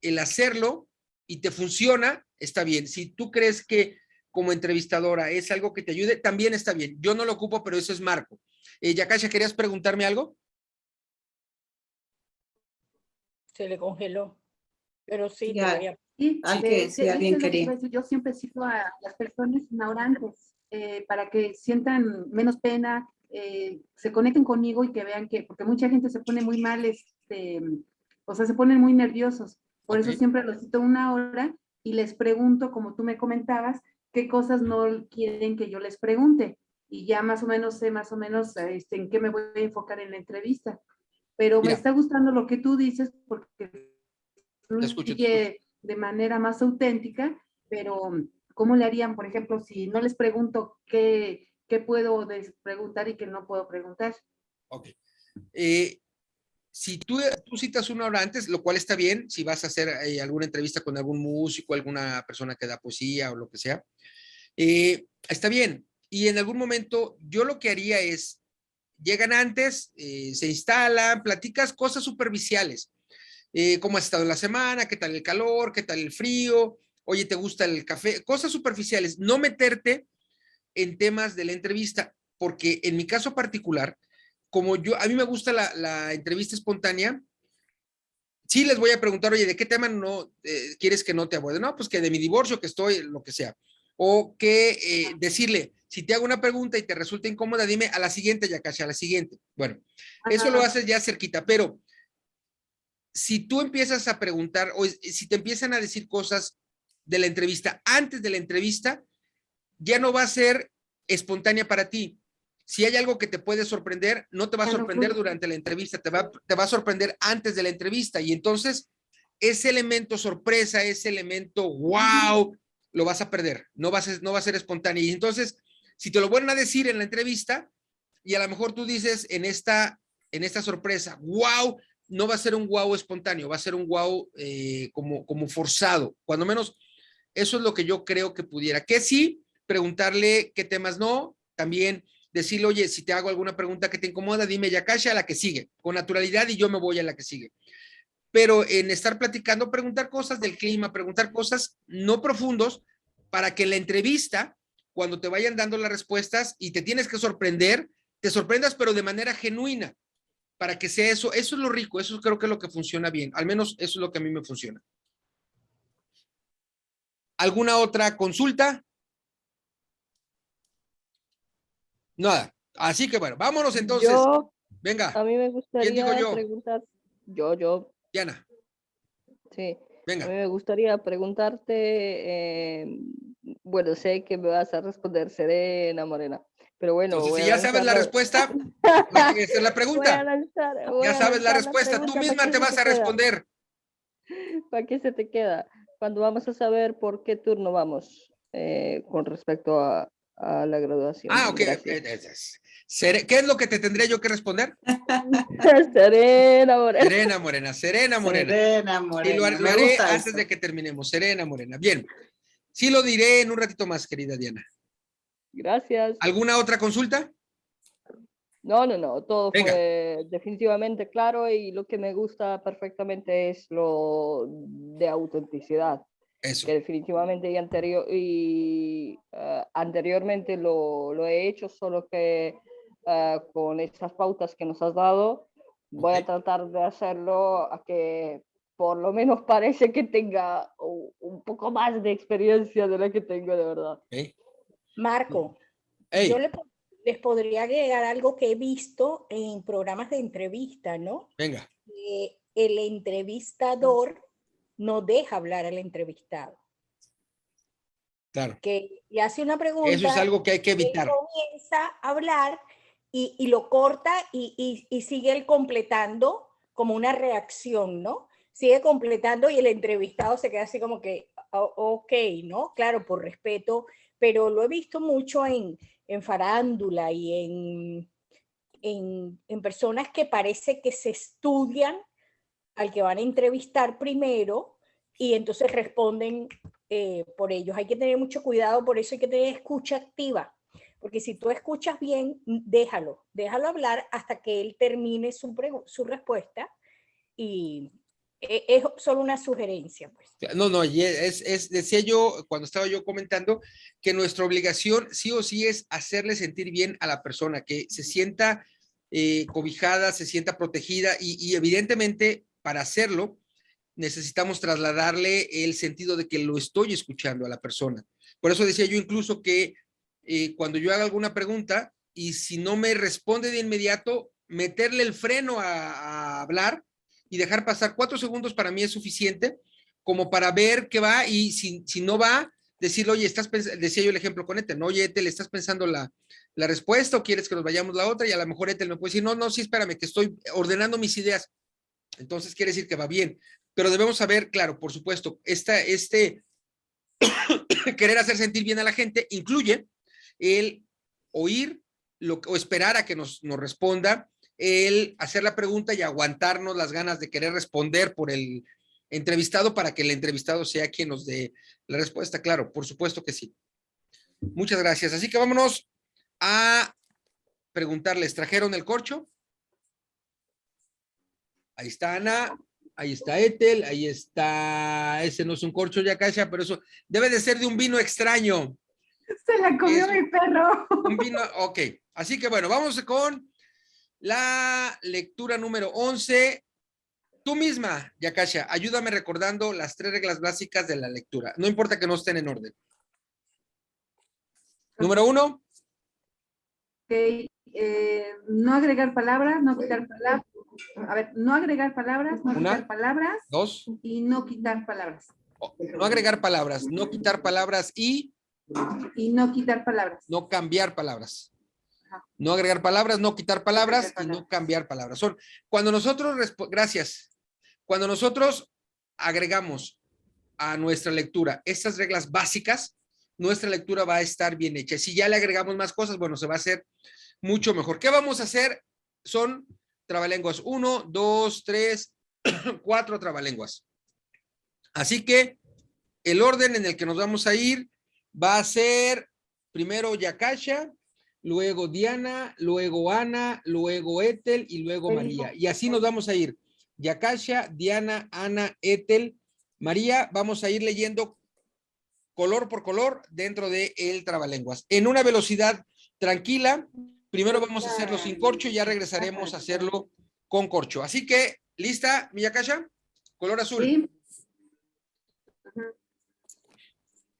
el hacerlo y te funciona, está bien. Si tú crees que como entrevistadora es algo que te ayude, también está bien. Yo no lo ocupo, pero eso es Marco. Yakasha, ¿querías preguntarme algo? Se le congeló. Pero sí, Ya. te voy a... Sí, Si alguien quería. yo siempre cito a las personas ignorantes para que sientan menos pena, se conecten conmigo y que vean que, porque mucha gente se pone muy mal, o sea, se ponen muy nerviosos. Por eso siempre los cito 1 hora y les pregunto, como tú me comentabas, qué cosas no quieren que yo les pregunte. Y ya más o menos sé en qué me voy a enfocar en la entrevista. Pero me está gustando lo que tú dices porque fluye de manera más auténtica, pero ¿cómo le harían, por ejemplo, si no les pregunto qué puedo preguntar y qué no puedo preguntar? Ok. Si tú citas 1 hora antes, lo cual está bien, si vas a hacer alguna entrevista con algún músico, alguna persona que da poesía o lo que sea, está bien. Y en algún momento yo lo que haría es, llegan antes, se instalan, platicas cosas superficiales. ¿Cómo has estado en la semana? ¿Qué tal el calor? ¿Qué tal el frío? Oye, ¿te gusta el café? Cosas superficiales. No meterte en temas de la entrevista, porque en mi caso particular, como a mí me gusta la entrevista espontánea, sí les voy a preguntar, oye, ¿de qué tema no quieres que no te aborde? No, pues que de mi divorcio, que estoy, lo que sea. O que decirle, si te hago una pregunta y te resulta incómoda, dime a la siguiente, Yakasha, a la siguiente. Bueno, eso lo haces ya cerquita, pero si tú empiezas a preguntar o si te empiezan a decir cosas de la entrevista antes de la entrevista, ya no va a ser espontánea para ti. Si hay algo que te puede sorprender, no te va a sorprender durante la entrevista, te va a sorprender antes de la entrevista. Y entonces, ese elemento sorpresa, ese elemento wow, lo vas a perder. No va a ser espontáneo. Y entonces, si te lo vuelven a decir en la entrevista, y a lo mejor tú dices en esta sorpresa, wow, no va a ser un wow espontáneo, va a ser un wow como forzado. Cuando menos, eso es lo que yo creo que pudiera. Que sí, preguntarle qué temas no, también decirle, oye, si te hago alguna pregunta que te incomoda, dime, Yakasha, a la que sigue, con naturalidad, y yo me voy a la que sigue. Pero en estar platicando, preguntar cosas del clima, preguntar cosas no profundos, para que en la entrevista, cuando te vayan dando las respuestas y te tienes que sorprender, te sorprendas, pero de manera genuina, para que sea eso. Eso es lo rico, eso creo que es lo que funciona bien. Al menos eso es lo que a mí me funciona. ¿Alguna otra consulta? Nada. Así que bueno, vámonos entonces. Venga. A mí me gustaría ¿Quién dijo yo? preguntar. Yo. Diana. Sí. Venga. A mí me gustaría preguntarte, bueno, sé que me vas a responder Serena Morena, pero bueno. Entonces, si ya sabes la respuesta, esa es la pregunta. Ya sabes la respuesta, tú misma te vas a responder. ¿Para qué se te queda? Cuando vamos a saber por qué turno vamos con respecto a la graduación. Ah, ok. ¿Qué es lo que te tendría yo que responder? Serena Morena. Serena Morena, Serena Morena. Serena Morena. Y lo haré antes de que terminemos. Serena Morena. Bien. Sí lo diré en un ratito más, querida Diana. Gracias. ¿Alguna otra consulta? No, todo Venga. fue definitivamente claro y lo que me gusta perfectamente es lo de autenticidad, Eso. que definitivamente anteriormente lo he hecho, solo que con estas pautas que nos has dado, voy Ok. a tratar de hacerlo a que por lo menos parece que tenga un poco más de experiencia de la que tengo de verdad. Ok. Marco, Ey, yo les podría agregar algo que he visto en programas de entrevista, ¿no? venga. Que el entrevistador no deja hablar al entrevistado, Claro. que le hace una Eso es pregunta, algo que hay que él evitar. comienza a hablar y lo corta y sigue él completando como una reacción, ¿no? Sigue completando y el entrevistado se queda así como que, ok, ¿no? Claro, por respeto, pero lo he visto mucho en farándula y en personas que parece que se estudian al que van a entrevistar primero y entonces responden por ellos. Hay que tener mucho cuidado, por eso hay que tener escucha activa, porque si tú escuchas bien, déjalo hablar hasta que él termine su respuesta y es solo una sugerencia, pues. No, y decía yo, cuando estaba yo comentando, que nuestra obligación sí o sí es hacerle sentir bien a la persona, que se sienta cobijada, se sienta protegida y evidentemente para hacerlo necesitamos trasladarle el sentido de que lo estoy escuchando a la persona. Por eso decía yo incluso que cuando yo haga alguna pregunta y si no me responde de inmediato, meterle el freno a hablar y dejar pasar 4 segundos para mí es suficiente como para ver qué va y si no va, decirle, oye, decía yo el ejemplo con Ethel, ¿no? Oye, Ethel, ¿estás pensando la respuesta o quieres que nos vayamos la otra? Y a lo mejor Ethel me puede decir, no, sí, espérame, que estoy ordenando mis ideas. Entonces quiere decir que va bien. Pero debemos saber, claro, por supuesto, querer hacer sentir bien a la gente incluye el oír o esperar a que nos responda, el hacer la pregunta y aguantarnos las ganas de querer responder por el entrevistado para que el entrevistado sea quien nos dé la respuesta. Claro, por supuesto que sí. Muchas gracias. Así que vámonos a preguntarles, ¿trajeron el corcho? Ahí está Ana, ahí está Ethel, ahí está, ese no es un corcho ya Kasia, pero eso debe de ser de un vino extraño. Se la comió Es mi perro. un vino, ok. Así que bueno, vamos con la lectura número 11. Tú misma, Yakasha, ayúdame recordando las 3 reglas básicas de la lectura. No importa que no estén en orden. Número 1. Okay. No agregar palabras, no quitar palabras. A ver, no agregar palabras, no quitar palabras 2. y no quitar palabras. No agregar palabras, no quitar palabras y no quitar palabras. no cambiar palabras. No agregar palabras, no quitar palabras y no cambiar palabras. Son cuando nosotros, gracias, cuando nosotros agregamos a nuestra lectura estas reglas básicas, nuestra lectura va a estar bien hecha. Si ya le agregamos más cosas, bueno, se va a hacer mucho mejor. ¿Qué vamos a hacer? Son trabalenguas 1, 2, 3, 4 trabalenguas. Así que el orden en el que nos vamos a ir va a ser primero Yakasha, luego Diana, luego Ana, luego Ethel y luego María. Y así nos vamos a ir. Yakasha, Diana, Ana, Ethel, María, vamos a ir leyendo color por color dentro de el trabalenguas. En una velocidad tranquila, primero vamos a hacerlo sin corcho y ya regresaremos a hacerlo con corcho. Así que, ¿lista, mi Yakasha? Color azul. Sí.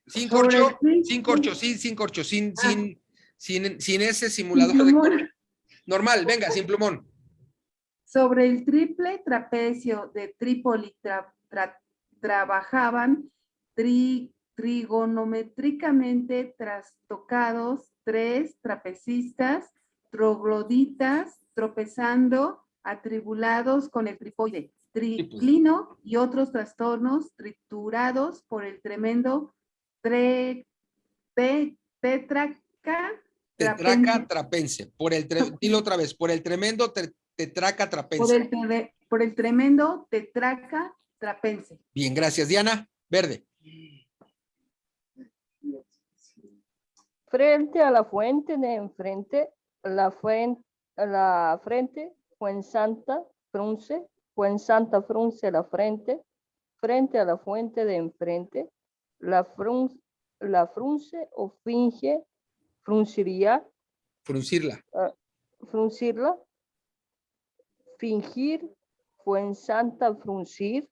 Sin corcho, sin corcho, sin corcho, sin ese simulador de corcho. Normal, venga, sin plumón. Sobre el triple trapecio de Trípoli trabajaban trigonométricamente trastocados 3 trapecistas, trogloditas, tropezando, atribulados con el tripoide, triclino y otros trastornos triturados por el tremendo tetraca trapense. Dilo otra vez, por el tremendo tetraca trapense. Por el tremendo tetraca trapense. Bien, gracias. Diana, verde. Frente a la fuente de enfrente, la fuente la frente, Fuensanta, frunce, Fuensanta frunce la frente, frente a la fuente de enfrente, la frunce o finge, frunciría, Fruncirla. fruncirla, fingir, Fuensanta fruncir,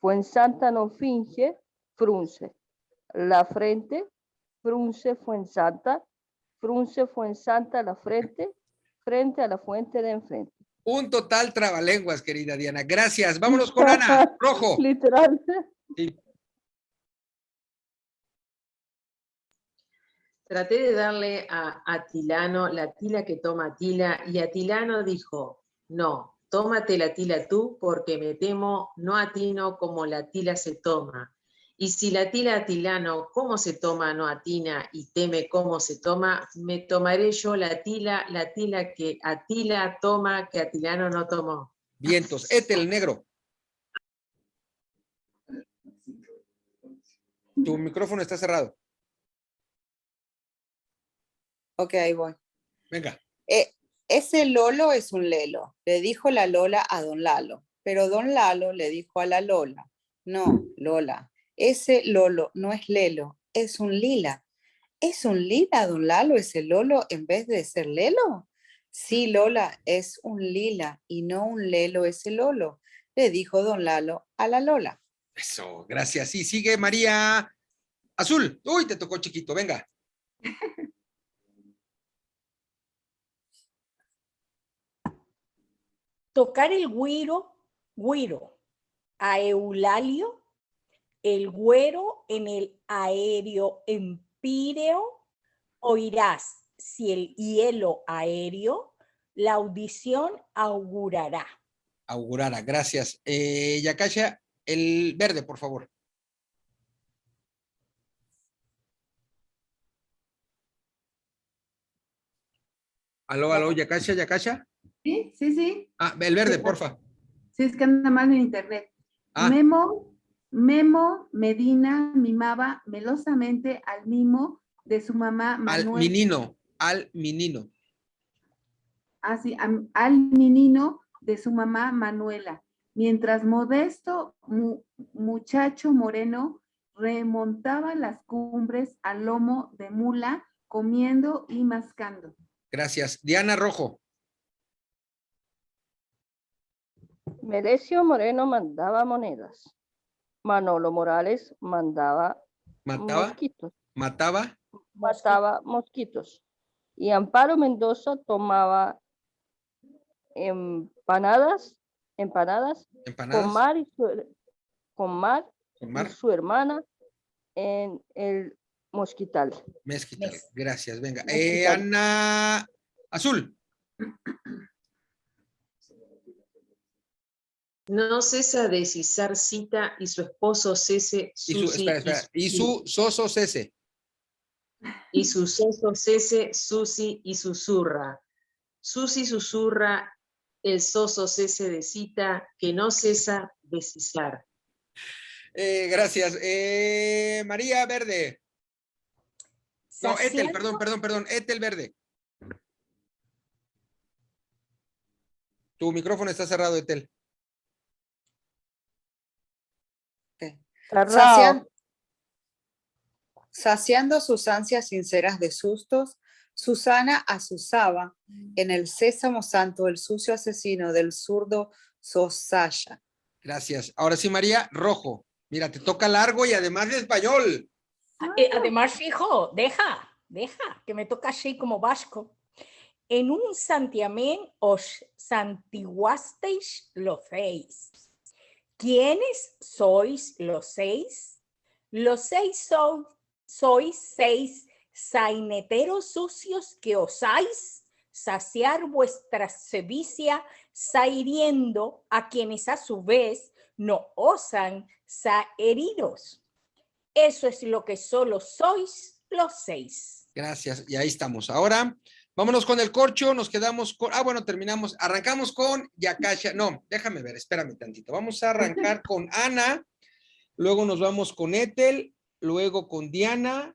Fuensanta no finge, frunce. La frente, frunce Fuensanta, frunce Fuensanta la frente, frente a la fuente de enfrente. Un total trabalenguas, querida Diana. Gracias. Vámonos con Ana. Rojo. Literal. Sí. Traté de darle a Atilano la tila que toma Atila y Atilano dijo, no, tómate la tila tú porque me temo no atino como la tila se toma. Y si la tila Atilano cómo se toma no atina y teme cómo se toma, me tomaré yo la tila que Atila toma que Atilano no tomó. Vientos. Etel, negro. Tu micrófono está cerrado. Ok, ahí voy. Venga. Ese Lolo es un lelo, le dijo la Lola a don Lalo, pero don Lalo le dijo a la Lola, no, Lola, ese Lolo no es lelo, es un lila. ¿Es un lila, don Lalo, ese Lolo en vez de ser lelo? Sí, Lola, es un lila y no un lelo ese Lolo, le dijo don Lalo a la Lola. Eso, gracias. Sí, sigue María Azul. Uy, te tocó chiquito, venga. Tocar el güiro, a Eulalio, el güero en el aéreo empíreo, oirás si el hielo aéreo, la audición augurará. Augurara, gracias. Yakasha, el verde, por favor. Aló, Yakasha, Yakasha. Sí, sí, sí. Ah, el verde, porfa. Sí, es que anda mal en internet. Ah. Memo Medina mimaba melosamente al mimo de su mamá Manuel. Al menino. Así, al menino de su mamá Manuela, mientras modesto muchacho moreno remontaba las cumbres al lomo de mula, comiendo y mascando. Gracias. Diana Rojo. Merecio Moreno mandaba monedas. Manolo Morales mandaba mosquitos. Mataba mosquitos. Y Amparo Mendoza tomaba empanadas con Mar y su hermana en el mosquital. Mezquital, gracias. Venga. Mezquital. Ana Azul. No cesa de cisar cita y su esposo cese Y su soso cese. Y su soso cese Susi y susurra. Susi susurra el soso cese de cita que no cesa de cisar. Gracias. María Verde. No, Etel, perdón. Etel Verde. Tu micrófono está cerrado, Etel. Saciando sus ansias sinceras de sustos, Susana azuzaba en el sésamo santo el sucio asesino del zurdo Sosaya. Gracias. Ahora sí, María, rojo. Mira, te toca largo y además de español. Además, hijo, deja, que me toca así como vasco. En un santiamén os santiguasteis los seis. ¿Quiénes sois los seis? Los seis sois seis saineteros sucios que osáis saciar vuestra sevicia, sahiriendo a quienes a su vez no osan saheriros. Eso es lo que solo sois los seis. Gracias, y ahí estamos. Ahora, vámonos con el corcho, nos quedamos con... bueno, terminamos, arrancamos con Yakasha. No, déjame ver, espérame tantito. Vamos a arrancar con Ana, luego nos vamos con Etel, luego con Diana,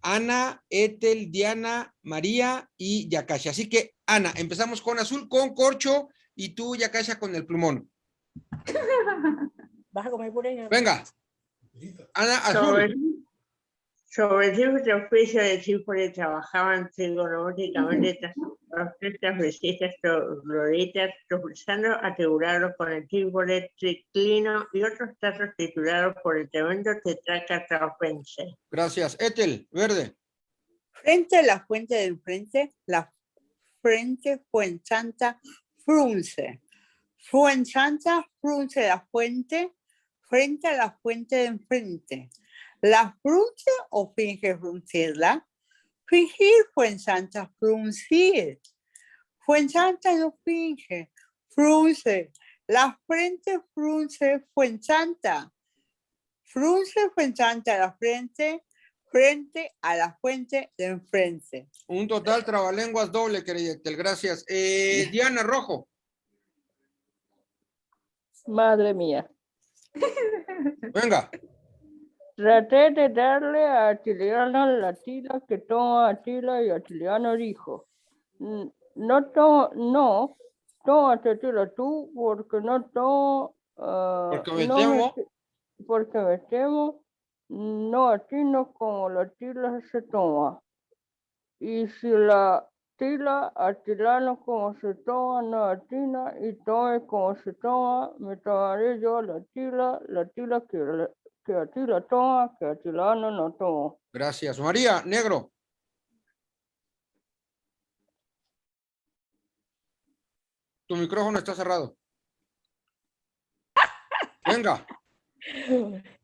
Ana, Etel, Diana, María y Yakasha. Así que Ana, empezamos con azul, con corcho, y tú, Yakasha, con el plumón. ¿Vas a comer por ella? Venga. Ana, Sobre, azul. sobre el tipo de oficio de Trípoli trabajaban trigonométricamente estas brisistas gloritas, profesando asegurados con el Trípoli triclino y otros trazos titulados por el tremendo tetracatrapense. Gracias. Ethel, verde. Frente a la fuente de enfrente, la frente Fuensanta frunce. Fuensanta frunce la fuente frente a la fuente de enfrente. ¿La frunce o finge fruncirla? Fingir Fuensanta fruncir. Fuensanta no finge, frunce. La frente frunce Fuensanta. Frunce Fuensanta la frente frente a la fuente de enfrente. Un total trabalenguas doble, querida Ethel. Gracias. Diana, rojo. Madre mía. Venga. Traté de darle a Atiliano la tila que toma Atila y Atiliano dijo, tómate tila tú porque no tomo, Porque me temo. porque me temo, no atino como la tila se toma. Y si la tila Atilano como se toma, no atina, y tome como se toma, me tomaré yo la tila que Atila toma, que Atilano no toma. Gracias. María, negro. Tu micrófono está cerrado. Venga.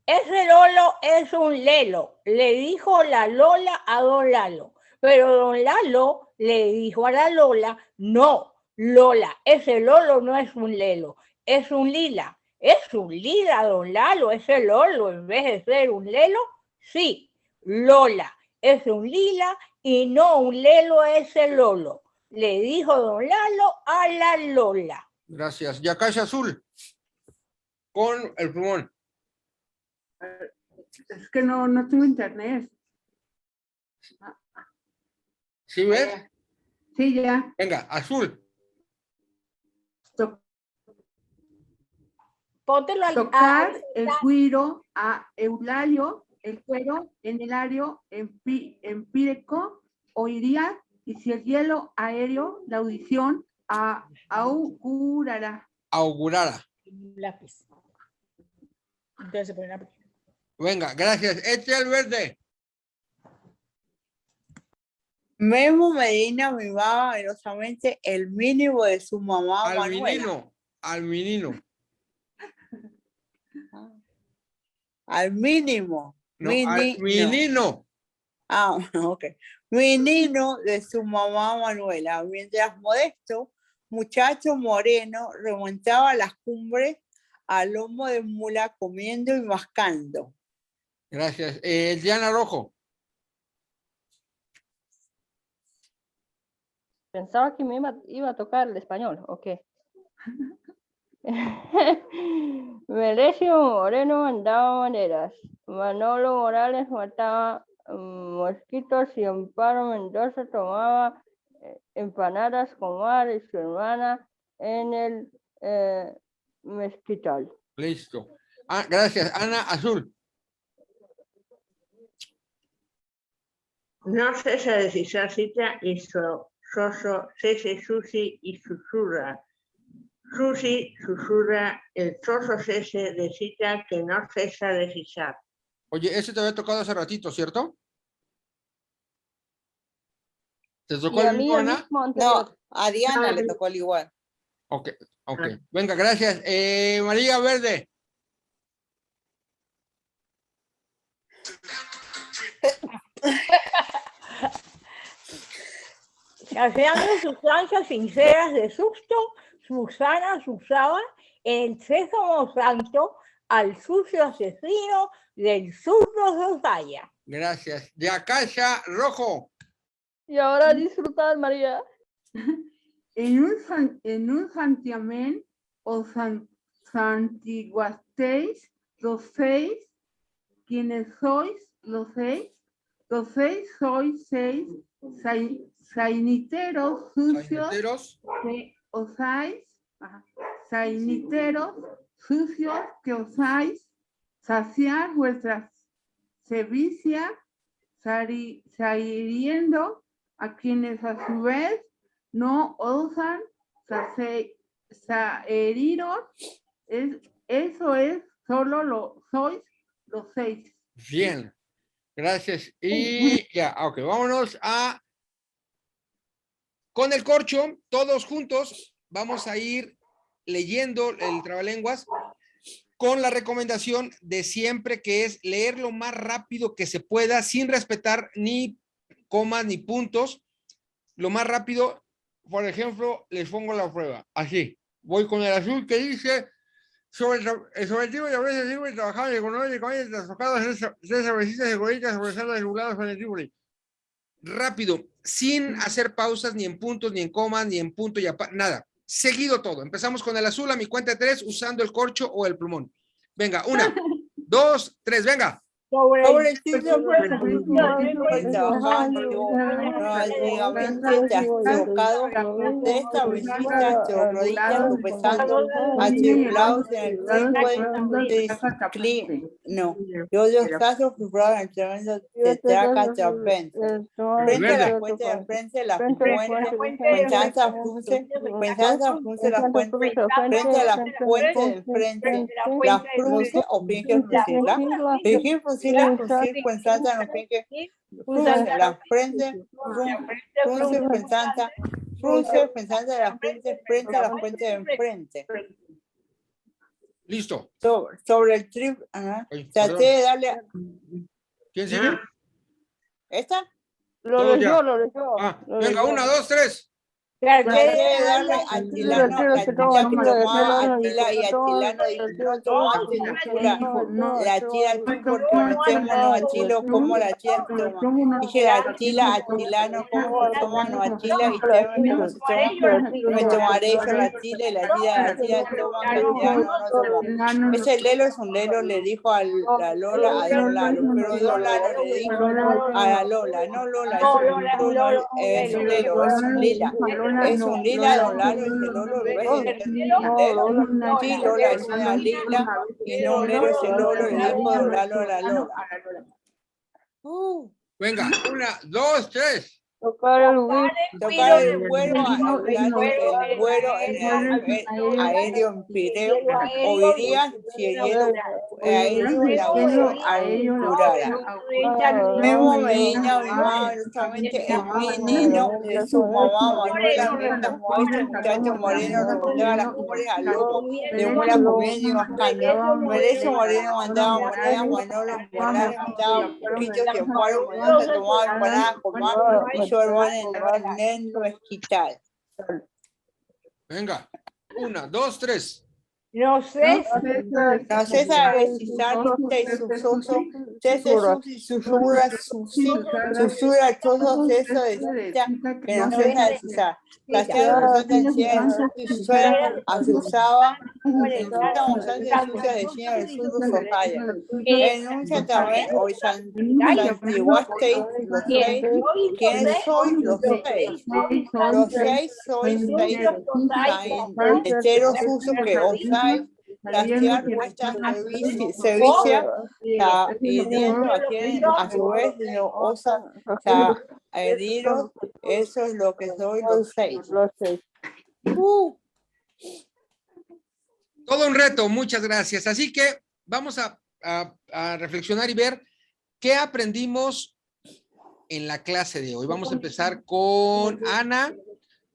Ese Lolo es un lelo, le dijo la Lola a don Lalo. Pero don Lalo le dijo a la Lola, no, Lola, ese Lolo no es un lelo, es un lila. Es un lila, don Lalo, ese Lolo, en vez de ser un lelo, sí, Lola, es un lila y no un lelo ese Lolo. Le dijo don Lalo a la Lola. Gracias. Yakasha, azul. Con el plumón. Es que no tengo internet. ¿Sí ves? Sí, ya. Venga, azul. Póntelo al Tocar el cuiro a Eulalio, el cuero en el ario empírico, oiría, y si el hielo aéreo, la audición augurará. Augurara. lápiz. Entonces se pone lápiz. Venga, gracias. Este el verde. Memo Medina mimaba venosamente el mínimo de su mamá Al Manuela. menino. Al menino. Al mínimo. No, al menino. Ah, ok. Menino de su mamá Manuela, mientras Modesto, muchacho moreno, remontaba las cumbres al lomo de mula comiendo y mascando. Gracias. Diana Rojo. Pensaba que me iba a tocar el español, ¿o qué? Merecio Moreno andaba maneras. Manolo Morales mataba mosquitos y Amparo Mendoza tomaba empanadas con Mar y su hermana en el mezquital. Listo. Ah, gracias. Ana, azul. No cesa de cita y soso, cese, susi y susurra. Susi susurra, el soso cese de cita que no cesa de cisar. Oye, ese te había tocado hace ratito, ¿cierto? ¿Te tocó Y a el mí mismo, el Ana? mismo anterior. No, a Diana le tocó al igual. Ok, ok. Venga, gracias. María Verde. Saciando sus ansias sinceras de susto, Susana usaba el sésamo santo al sucio asesino del zurdo de Usaya. Gracias. Yakasha Rojo. Y ahora disfrutar, María. En un santiamén o santiguasteis los seis, quienes sois los seis sois seis sainiteros sucios Saineteros, que osáis, sainiteros sucios que osáis saciar vuestra sevicia, sahiriendo a quienes a su vez no osan saheriros. Eso es, solo sois los 6. bien, gracias. Y ya, ok, vámonos con el corcho, todos juntos, vamos a ir leyendo el trabalenguas con la recomendación de siempre, que es leer lo más rápido que se pueda, sin respetar ni comas ni puntos. Lo más rápido, por ejemplo, les pongo la prueba, así. Voy con el azul que dice, sobre el tipo de veces sirve trabajar económicamente trastocados, tres abrecitas de gorritas sobre salas reguladas con el tipo. Rápido, sin hacer pausas ni en puntos, ni en comas, ni en punto y nada. Seguido todo. Empezamos con el azul a mi cuenta de 3 usando el corcho o el plumón. Venga, 1, 2, 3, venga. Sobre el sitio antiguamente trastocado, tres cabecitas trogloditas tropezando, atribulados en el trípode no, y otros casos frustrados en el tremendo tetraca trapense. Frente a la fuente de enfrente, la fuente, pensanza frunce la fuente, frente a la fuente de enfrente, la frunce o finge fruncirla, fingir fruncirla, pensanza no finge frunce la frente, frunce pensanza de la frente, frente a la fuente de enfrente. Listo. Sobre el trip, traté de darle. ¿Quién sigue? ¿Esta? Lo leyó. Venga, 1, 2, 3. Traté de darle Atilano, la chila porque metémonos a chilo como la chila toma. Dije Atilano, como se toma, no Atila, y cómo se toma, me tomaré yo la chila y la chila toma, Atilano no tomó. Ese lelo es un lelo, le dijo a la Lola, a Don Lalo, pero Don Lalo le dijo a la Lola, no Lola, es un lelo, es un lila. Es un lila, Don Lalo, es el Lolo, en vez de sí, Lola es una lila, y no un lelo es el Lolo, le dijo Don Lalo a la Lola. Venga, 1, 2, 3. Tocar el güero, el güero aéreo en Pireo, oiría si el aéreo augurara. Memo Medina, mi mamá, justamente el menino de su mamá, Manuela, mientras este muchacho moreno remontaba las cumbres al lobo de una comiendo y mascando. Merezo Moreno mandaba monedas, Manolo Morales mandaba poquitos y Amparo Moreno se tomaba empanadas con más y su hermana en lo esquital. Venga, 1, 2, 3. No sé saber si saliste y susoso, susurra todos eso de cita que no cesa de cisar. Castiano usando en cien y su suegra asusaba, estamos usando en sucia de cien el sur sojaya. Enuncia también hoy santiguaste los 6. ¿Quiénes sois los 6? Los 6 sois 6 enteros usos que osáis castigar vuestra sevicia, hiriendo a quienes a su vez no osan heriros. Eso es lo que soy los 6. Todo un reto, muchas gracias. Así que vamos a reflexionar y ver qué aprendimos en la clase de hoy. Vamos a empezar con Ana,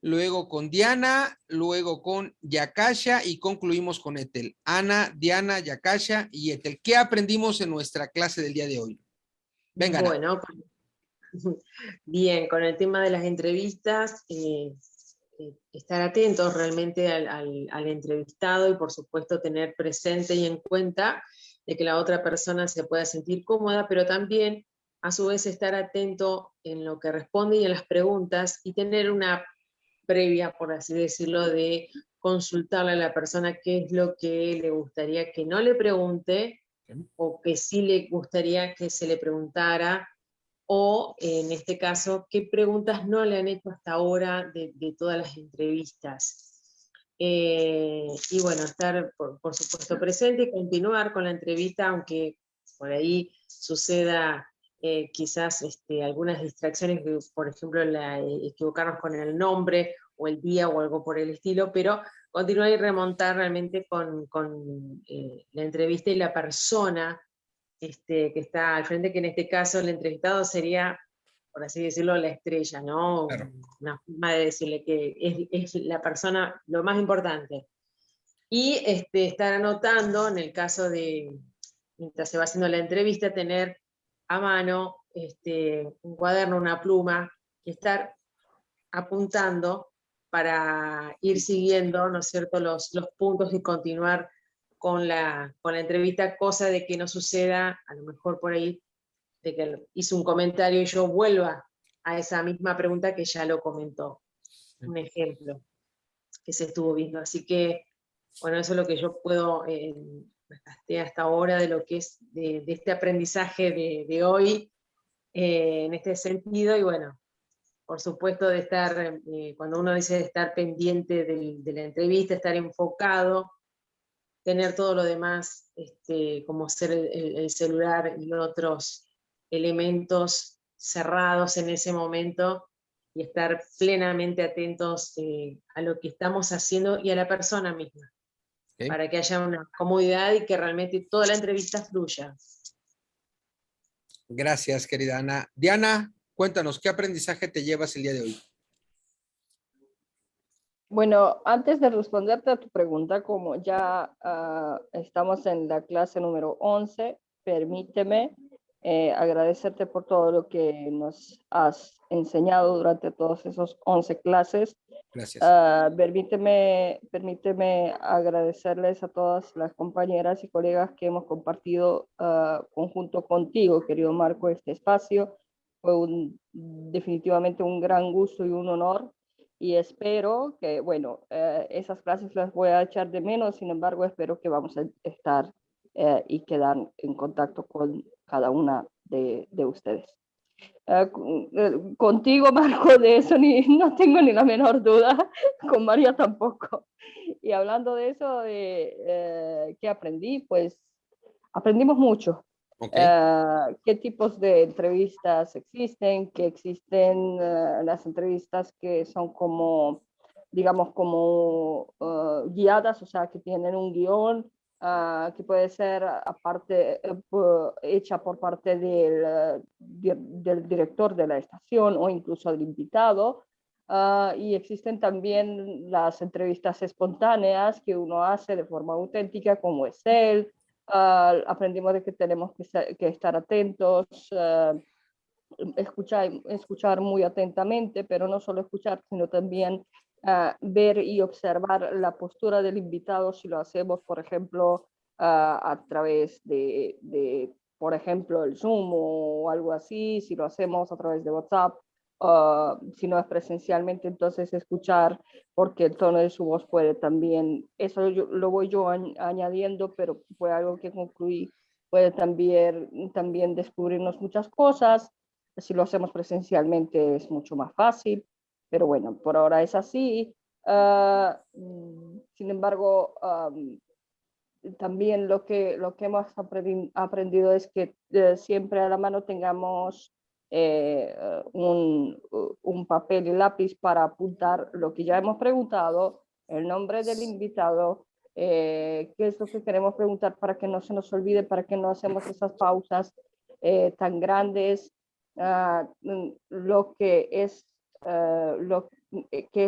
luego con Diana, luego con Yakasha y concluimos con Ethel. Ana, Diana, Yakasha y Ethel. ¿Qué aprendimos en nuestra clase del día de hoy? Venga, Ana. Bueno, bien, con el tema de las entrevistas, estar atentos realmente al entrevistado y por supuesto tener presente y en cuenta de que la otra persona se pueda sentir cómoda, pero también a su vez estar atento en lo que responde y en las preguntas y tener una previa, por así decirlo, de consultarle a la persona qué es lo que le gustaría que no le pregunte o que sí le gustaría que se le preguntara o en este caso, qué preguntas no le han hecho hasta ahora de todas las entrevistas. Y bueno, estar por supuesto presente y continuar con la entrevista, aunque por ahí suceda quizás algunas distracciones, por ejemplo, equivocarnos con el nombre o el día o algo por el estilo, pero continuar y remontar realmente con la entrevista y la persona que está al frente, que en este caso el entrevistado sería, por así decirlo, la estrella, ¿no? Claro. Una forma de decirle que es la persona lo más importante. Y estar anotando, en el caso de, mientras se va haciendo la entrevista, tener a mano un cuaderno, una pluma, y estar apuntando para ir siguiendo, ¿no es cierto?, los puntos y continuar con la entrevista, cosa de que no suceda, a lo mejor por ahí, de que hizo un comentario y yo vuelva a esa misma pregunta que ya lo comentó. Un ejemplo que se estuvo viendo. Así que, bueno, eso es lo que yo puedo hasta ahora de lo que es de este aprendizaje de hoy, en este sentido, y bueno, por supuesto de estar, cuando uno dice de estar pendiente de la entrevista, estar enfocado, tener todo lo demás, como ser el celular y otros elementos cerrados en ese momento, y estar plenamente atentos a lo que estamos haciendo y a la persona misma, Ok. para que haya una comodidad y que realmente toda la entrevista fluya. Gracias, querida Ana. Diana, cuéntanos, ¿qué aprendizaje te llevas el día de hoy? Bueno, antes de responderte a tu pregunta, como ya estamos en la clase número 11, permíteme agradecerte por todo lo que nos has enseñado durante todos esos 11 clases. Gracias. Permíteme agradecerles a todas las compañeras y colegas que hemos compartido conjunto contigo, querido Marco, este espacio. Fue definitivamente un gran gusto y un honor. Y espero que, bueno, esas clases las voy a echar de menos, sin embargo, espero que vamos a estar y quedar en contacto con cada una de ustedes. Contigo, Marco, de eso no tengo ni la menor duda, con María tampoco. Y hablando de eso, ¿qué aprendí? Pues aprendimos mucho. Okay. ¿Qué tipos de entrevistas existen? Que existen las entrevistas que son como, digamos, como guiadas, o sea, que tienen un guión, que puede ser aparte, hecha por parte del director de la estación o incluso del invitado. Y existen también las entrevistas espontáneas que uno hace de forma auténtica, como es él. Aprendimos de que tenemos que estar atentos, escuchar muy atentamente, pero no solo escuchar, sino también ver y observar la postura del invitado si lo hacemos, por ejemplo, a través por ejemplo, el Zoom o algo así, si lo hacemos a través de WhatsApp. Si no es presencialmente, entonces escuchar, porque el tono de su voz puede también, eso lo voy yo añadiendo, pero fue algo que concluí, puede también descubrirnos muchas cosas. Si lo hacemos presencialmente es mucho más fácil, pero bueno, por ahora es así. Sin embargo, también lo que hemos aprendido es que siempre a la mano tengamos un papel y lápiz para apuntar lo que ya hemos preguntado, el nombre del invitado, qué es lo que queremos preguntar para que no se nos olvide, para que no hacemos esas pausas tan grandes. Lo que es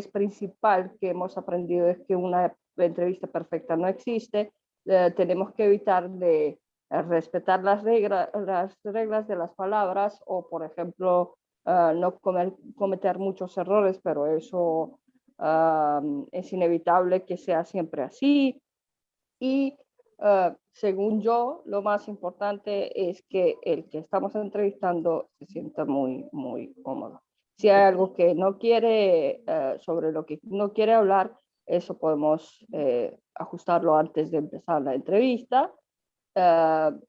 principal que hemos aprendido es que una entrevista perfecta no existe. Tenemos que evitar de respetar las reglas de las palabras o, por ejemplo, no cometer muchos errores, pero eso es inevitable que sea siempre así. Y según yo, lo más importante es que el que estamos entrevistando se sienta muy, muy cómodo. Si hay algo que no quiere, sobre lo que no quiere hablar, eso podemos ajustarlo antes de empezar la entrevista.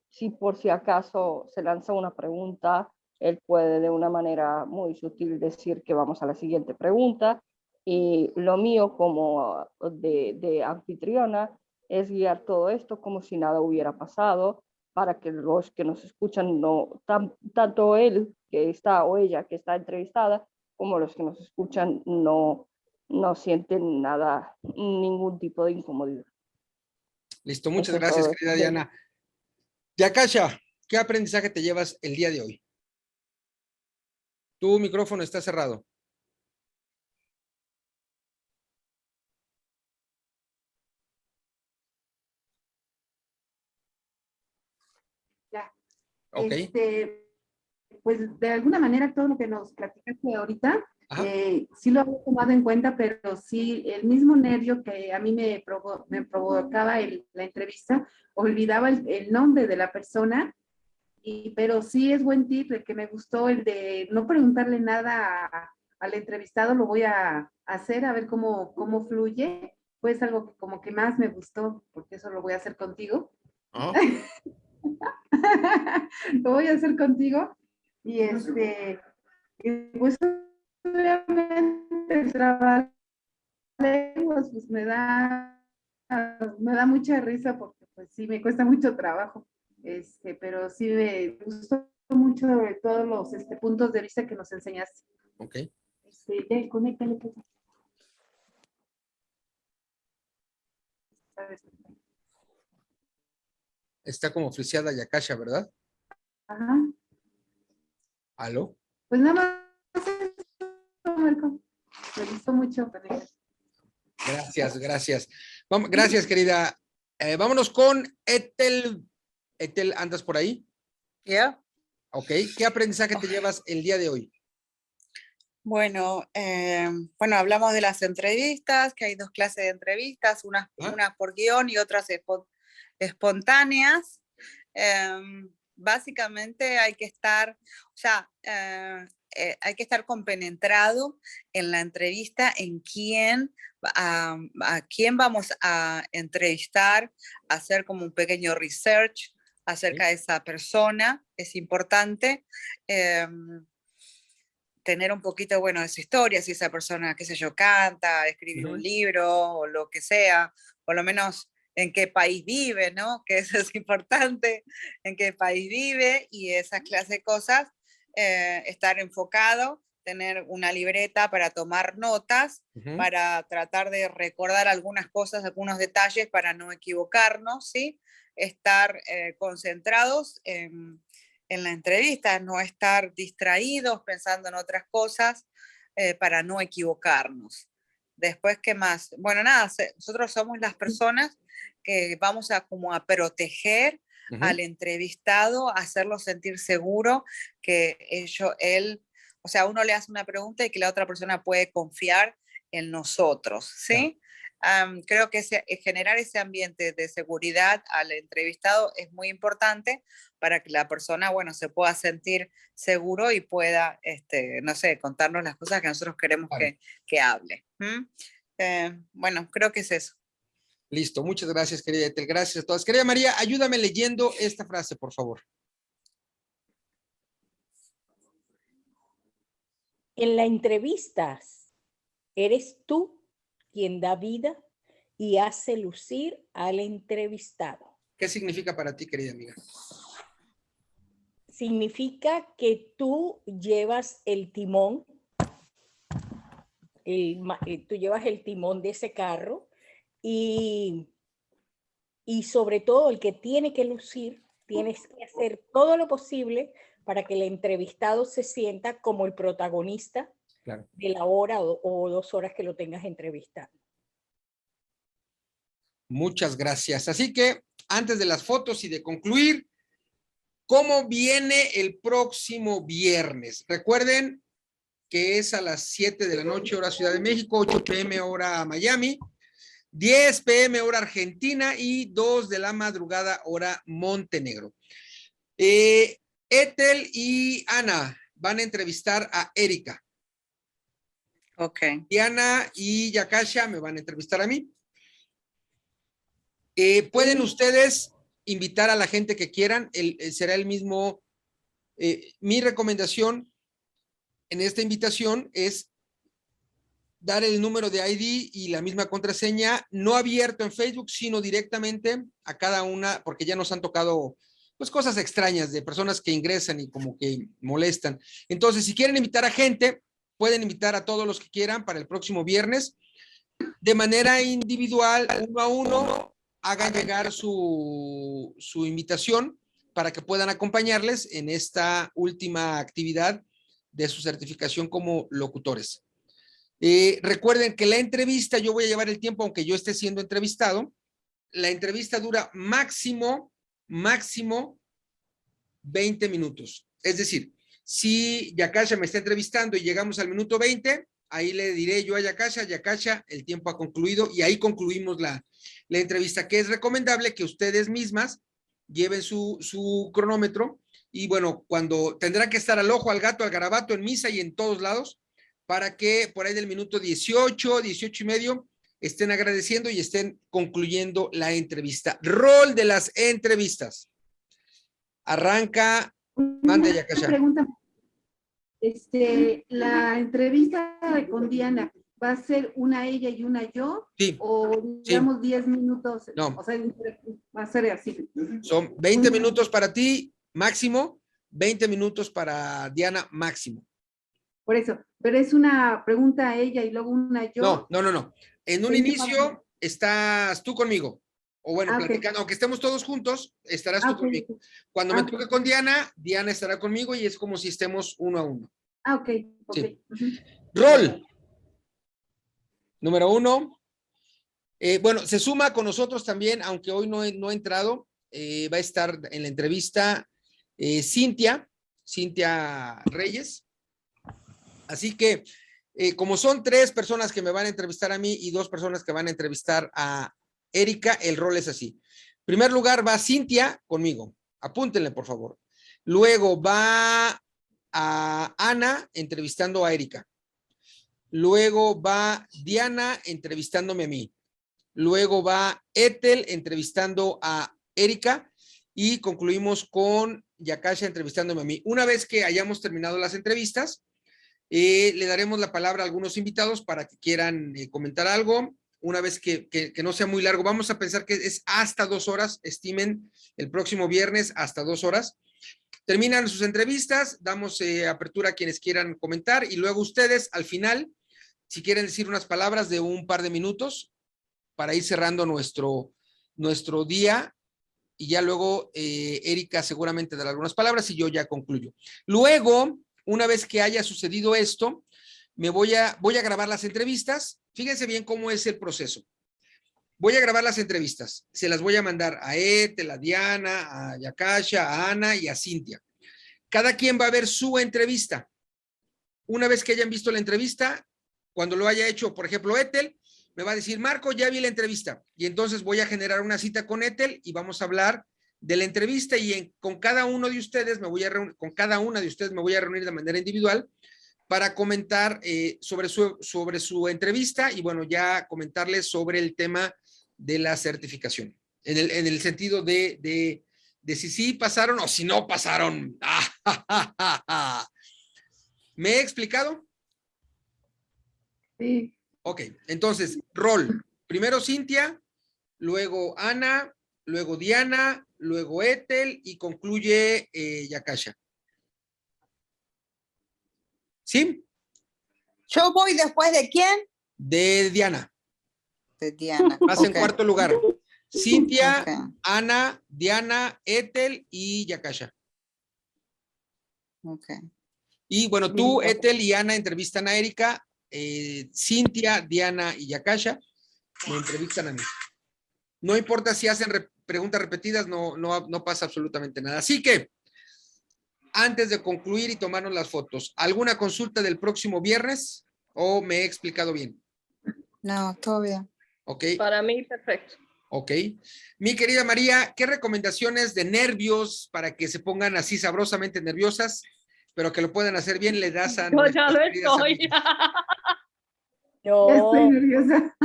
Si por si acaso se lanza una pregunta él puede de una manera muy sutil decir que vamos a la siguiente pregunta. Y lo mío como de anfitriona es guiar todo esto como si nada hubiera pasado, para que los que nos escuchan, tanto él que está o ella que está entrevistada, como los que nos escuchan no sienten nada, ningún tipo de incomodidad. Listo, muchas Eso es gracias, todo. querida Diana. Yakasha, ¿qué aprendizaje te llevas el día de hoy? Tu micrófono está cerrado. Ya. Ok. Pues de alguna manera todo lo que nos platicaste ahorita, Ajá. sí lo había tomado en cuenta, pero sí el mismo nervio que a mí me provocaba la entrevista, olvidaba el nombre de la persona, pero sí es buen tip, el que me gustó, el de no preguntarle nada al entrevistado, lo voy a hacer a ver cómo fluye. Pues algo que como que más me gustó, porque eso lo voy a hacer contigo. Ajá. Lo voy a hacer contigo. Y y pues obviamente el trabalenguas pues me da mucha risa porque pues sí me cuesta mucho trabajo. Pero sí me gustó mucho de todos los puntos de vista que nos enseñaste. Ok. Ya, conéctale, pues. Está como friseada Yakasha, ¿verdad? Ajá. ¿Aló? Pues nada más eso, Marco. Me gustó mucho. Gracias, gracias. Gracias, querida. Vámonos con Ethel. Ethel, ¿andas por ahí? ¿Ya? Ok. ¿Qué aprendizaje te llevas el día de hoy? Bueno, hablamos de las entrevistas, que hay dos clases de entrevistas, unas por guión y otras espontáneas. Básicamente hay que estar, hay que estar compenetrado en la entrevista, en a quién vamos a entrevistar, hacer como un pequeño research acerca de esa persona, es importante. Tener un poquito, bueno, de su historia, si esa persona, qué sé yo, canta, escribe un libro o lo que sea, por lo menos en qué país vive, ¿no? Que eso es importante, en qué país vive y esas clases de cosas, estar enfocado, tener una libreta para tomar notas, para tratar de recordar algunas cosas, algunos detalles para no equivocarnos, ¿sí? Estar concentrados en la entrevista, no estar distraídos pensando en otras cosas para no equivocarnos. Después, ¿qué más? Bueno, nada, nosotros somos las personas que vamos a como a proteger al entrevistado, hacerlo sentir seguro que él, o sea, uno le hace una pregunta y que la otra persona puede confiar en nosotros, ¿sí? Creo que generar ese ambiente de seguridad al entrevistado es muy importante para que la persona, bueno, se pueda sentir seguro y pueda, no sé, contarnos las cosas que nosotros queremos que hable. Bueno, creo que es eso. Listo, muchas gracias, querida Ethel. Gracias a todas. Querida María, ayúdame leyendo esta frase, por favor. En la entrevista, eres tú quien da vida y hace lucir al entrevistado. ¿Qué significa para ti, querida amiga? Significa que tú llevas el timón, tú llevas el timón de ese carro y sobre todo el que tiene que lucir, tienes que hacer todo lo posible para que el entrevistado se sienta como el protagonista de la hora o 2 horas que lo tengas entrevistando. Muchas gracias. Así que antes de las fotos y de concluir, ¿cómo viene el próximo viernes? Recuerden que es a las 7 de la noche, hora Ciudad de México, 8 p.m. hora Miami, 10 p.m. hora Argentina y 2 de la madrugada hora Montenegro. Ethel y Ana van a entrevistar a Erika. Ok. Diana y Yakasha me van a entrevistar a mí. Pueden ustedes invitar a la gente que quieran, será el mismo Mi recomendación en esta invitación es dar el número de ID y la misma contraseña, no abierto en Facebook, sino directamente a cada una, porque ya nos han tocado pues cosas extrañas de personas que ingresan y como que molestan. Entonces, si quieren invitar a gente, pueden invitar a todos los que quieran para el próximo viernes. De manera individual, uno a uno, hagan llegar su invitación para que puedan acompañarles en esta última actividad de su certificación como locutores. Recuerden que la entrevista, yo voy a llevar el tiempo, aunque yo esté siendo entrevistado, la entrevista dura máximo 20 minutos. Es decir, si Yakasha me está entrevistando y llegamos al minuto 20, ahí le diré yo a Yakasha, Yakasha, el tiempo ha concluido y ahí concluimos la entrevista, que es recomendable que ustedes mismas lleven su cronómetro y bueno, cuando tendrá que estar al ojo, al gato, al garabato, en misa y en todos lados, para que por ahí del minuto 18, 18 y medio, estén agradeciendo y estén concluyendo la entrevista. Rol de las entrevistas. Arranca, mande Yakasha. Pregunta. La entrevista con Diana, ¿va a ser una ella y una yo? Sí. ¿O digamos Sí. 10 minutos? No. O sea, va a ser así. Son 20 minutos para ti, máximo, 20 minutos para Diana, máximo. Por eso, pero es una pregunta a ella y luego una yo. No. En un inicio estás tú conmigo. O bueno, platicando, aunque estemos todos juntos, estarás tú conmigo. Cuando me toque con Diana, Diana estará conmigo y es como si estemos uno a uno. Ok. Sí. Rol. Número 1. Bueno, se suma con nosotros también, aunque hoy no ha entrado, va a estar en la entrevista Cintia Reyes. Así que, como son 3 personas que me van a entrevistar a mí y 2 personas que van a entrevistar a Erika, el rol es así. En primer lugar va Cintia conmigo. Apúntenle, por favor. Luego va a Ana entrevistando a Erika. Luego va Diana entrevistándome a mí. Luego va Ethel entrevistando a Erika y concluimos con Yakasha entrevistándome a mí. Una vez que hayamos terminado las entrevistas, le daremos la palabra a algunos invitados para que quieran comentar algo. Una vez que no sea muy largo, vamos a pensar que es hasta 2 horas, estimen el próximo viernes hasta 2 horas. Terminan sus entrevistas, damos apertura a quienes quieran comentar y luego ustedes al final, si quieren decir unas palabras de un par de minutos para ir cerrando nuestro día y ya luego Erika seguramente dará algunas palabras y yo ya concluyo. Luego, una vez que haya sucedido esto, voy a grabar las entrevistas. Fíjense bien cómo es el proceso. Voy a grabar las entrevistas. Se las voy a mandar a Ethel, a Diana, a Yakasha, a Ana y a Cintia. Cada quien va a ver su entrevista. Una vez que hayan visto la entrevista, cuando lo haya hecho, por ejemplo, Ethel, me va a decir, Marco, ya vi la entrevista. Y entonces voy a generar una cita con Ethel y vamos a hablar de la entrevista y con cada uno de ustedes me voy a reunir de manera individual para comentar sobre su entrevista y bueno, ya comentarles sobre el tema de la certificación. En el sentido de si sí pasaron o si no pasaron. ¿Me he explicado? Sí. Ok, entonces, rol. Primero Cintia, luego Ana, luego Diana, luego Ethel y concluye Yakasha. ¿Sí? ¿Yo voy después de quién? De Diana. De Diana. Pasa en cuarto lugar. Cintia, Okay. Ana, Diana, Ethel y Yakasha. Okay. Y bueno, tú, Ethel y Ana entrevistan a Erika, Cintia, Diana y Yakasha me entrevistan a mí. No importa si hacen preguntas repetidas, no pasa absolutamente nada. Así que, antes de concluir y tomarnos las fotos, ¿alguna consulta del próximo viernes o me he explicado bien? No, todo bien. Ok. Para mí, perfecto. Ok. Mi querida María, ¿qué recomendaciones de nervios para que se pongan así sabrosamente nerviosas, pero que lo puedan hacer bien, le das a Yo ya nuestras lo queridas estoy. amigas? Ya estoy nerviosa.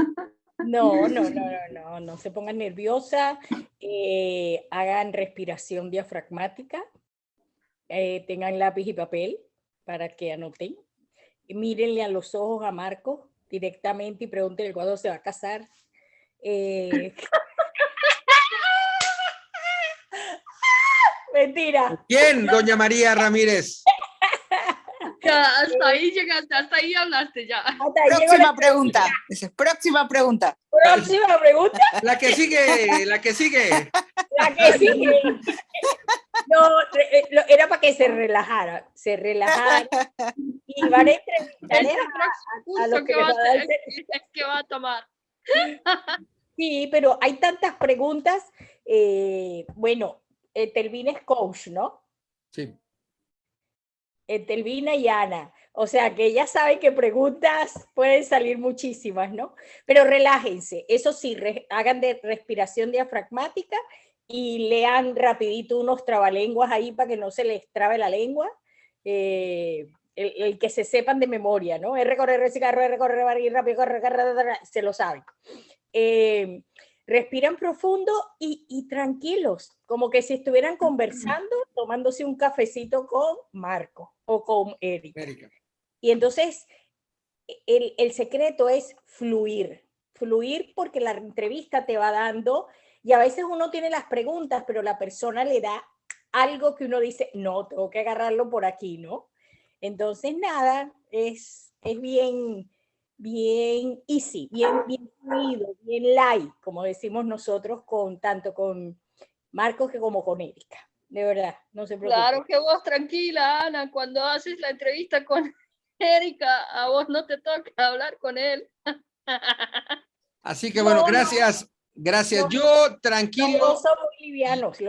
No se pongan nerviosa, hagan respiración diafragmática, tengan lápiz y papel para que anoten. Y mírenle a los ojos a Marco directamente y pregúntenle cuándo se va a casar. Mentira. ¿Quién, doña María Ramírez? Ya, hasta ahí llegaste, hasta ahí hablaste ya. Hasta ahí llegó Próxima la pregunta. Dice, próxima pregunta. próxima pregunta. La que sigue, la que sigue. La que sigue. No, era para que se relajaran y van a entrevistar Ese a curso los que que les va a dar que va a tomar. Sí, pero hay tantas preguntas. Bueno, Telvina es coach, ¿no? Sí. Telvina y Ana. O sea, que ya saben que preguntas pueden salir muchísimas, ¿no? Pero relájense. Eso sí, hagan de respiración diafragmática y lean rapidito unos trabalenguas ahí para que no se les trabe la lengua. El que se sepan de memoria, ¿no? R, correr, cigarro, R, correr, rápido, correr, se lo saben. Respiran profundo y tranquilos, como que si estuvieran conversando, tomándose un cafecito con Marco o con Erika. Y entonces, el secreto es fluir porque la entrevista te va dando, y a veces uno tiene las preguntas, pero la persona le da algo que uno dice, no, tengo que agarrarlo por aquí, ¿no? Entonces, nada, es bien easy, bien fluido, bien light, como decimos nosotros, tanto con Marcos como con Erika. De verdad, no se preocupen. Claro que vos tranquila, Ana, cuando haces la entrevista con Erika, a vos no te toca hablar con él. Así que bueno, gracias. Gracias. No, Yo tranquilo. Los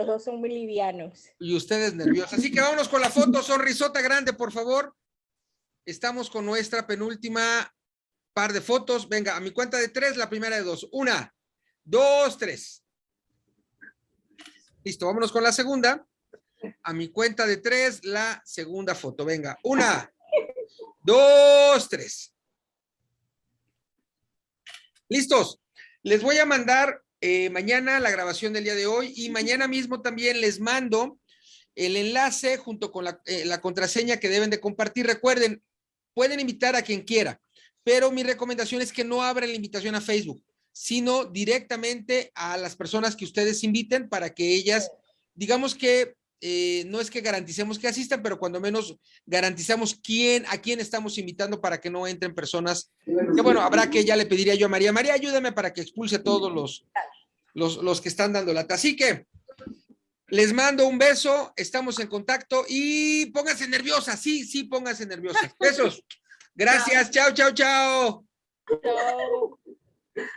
dos son muy livianos. Y ustedes nerviosos. Así que vámonos con la foto. Sonrisota grande, por favor. Estamos con nuestra penúltima par de fotos. Venga, a mi cuenta de 3, la primera de 2. 1, 2, 3. Listo, vámonos con la segunda. A mi cuenta de 3, la segunda foto. Venga, 1, 2, 3. ¿Listos? Les voy a mandar mañana la grabación del día de hoy y mañana mismo también les mando el enlace junto con la contraseña que deben de compartir. Recuerden, pueden invitar a quien quiera, pero mi recomendación es que no abran la invitación a Facebook, sino directamente a las personas que ustedes inviten para que ellas, digamos que no es que garanticemos que asistan, pero cuando menos garantizamos a quién estamos invitando para que no entren personas que, bueno, habrá que ya le pediría yo a María, ayúdame para que expulse a todos los que están dando lata. Así que les mando un beso, estamos en contacto y pónganse nerviosas, sí, pónganse nerviosas. Besos. Gracias, chao. Chao.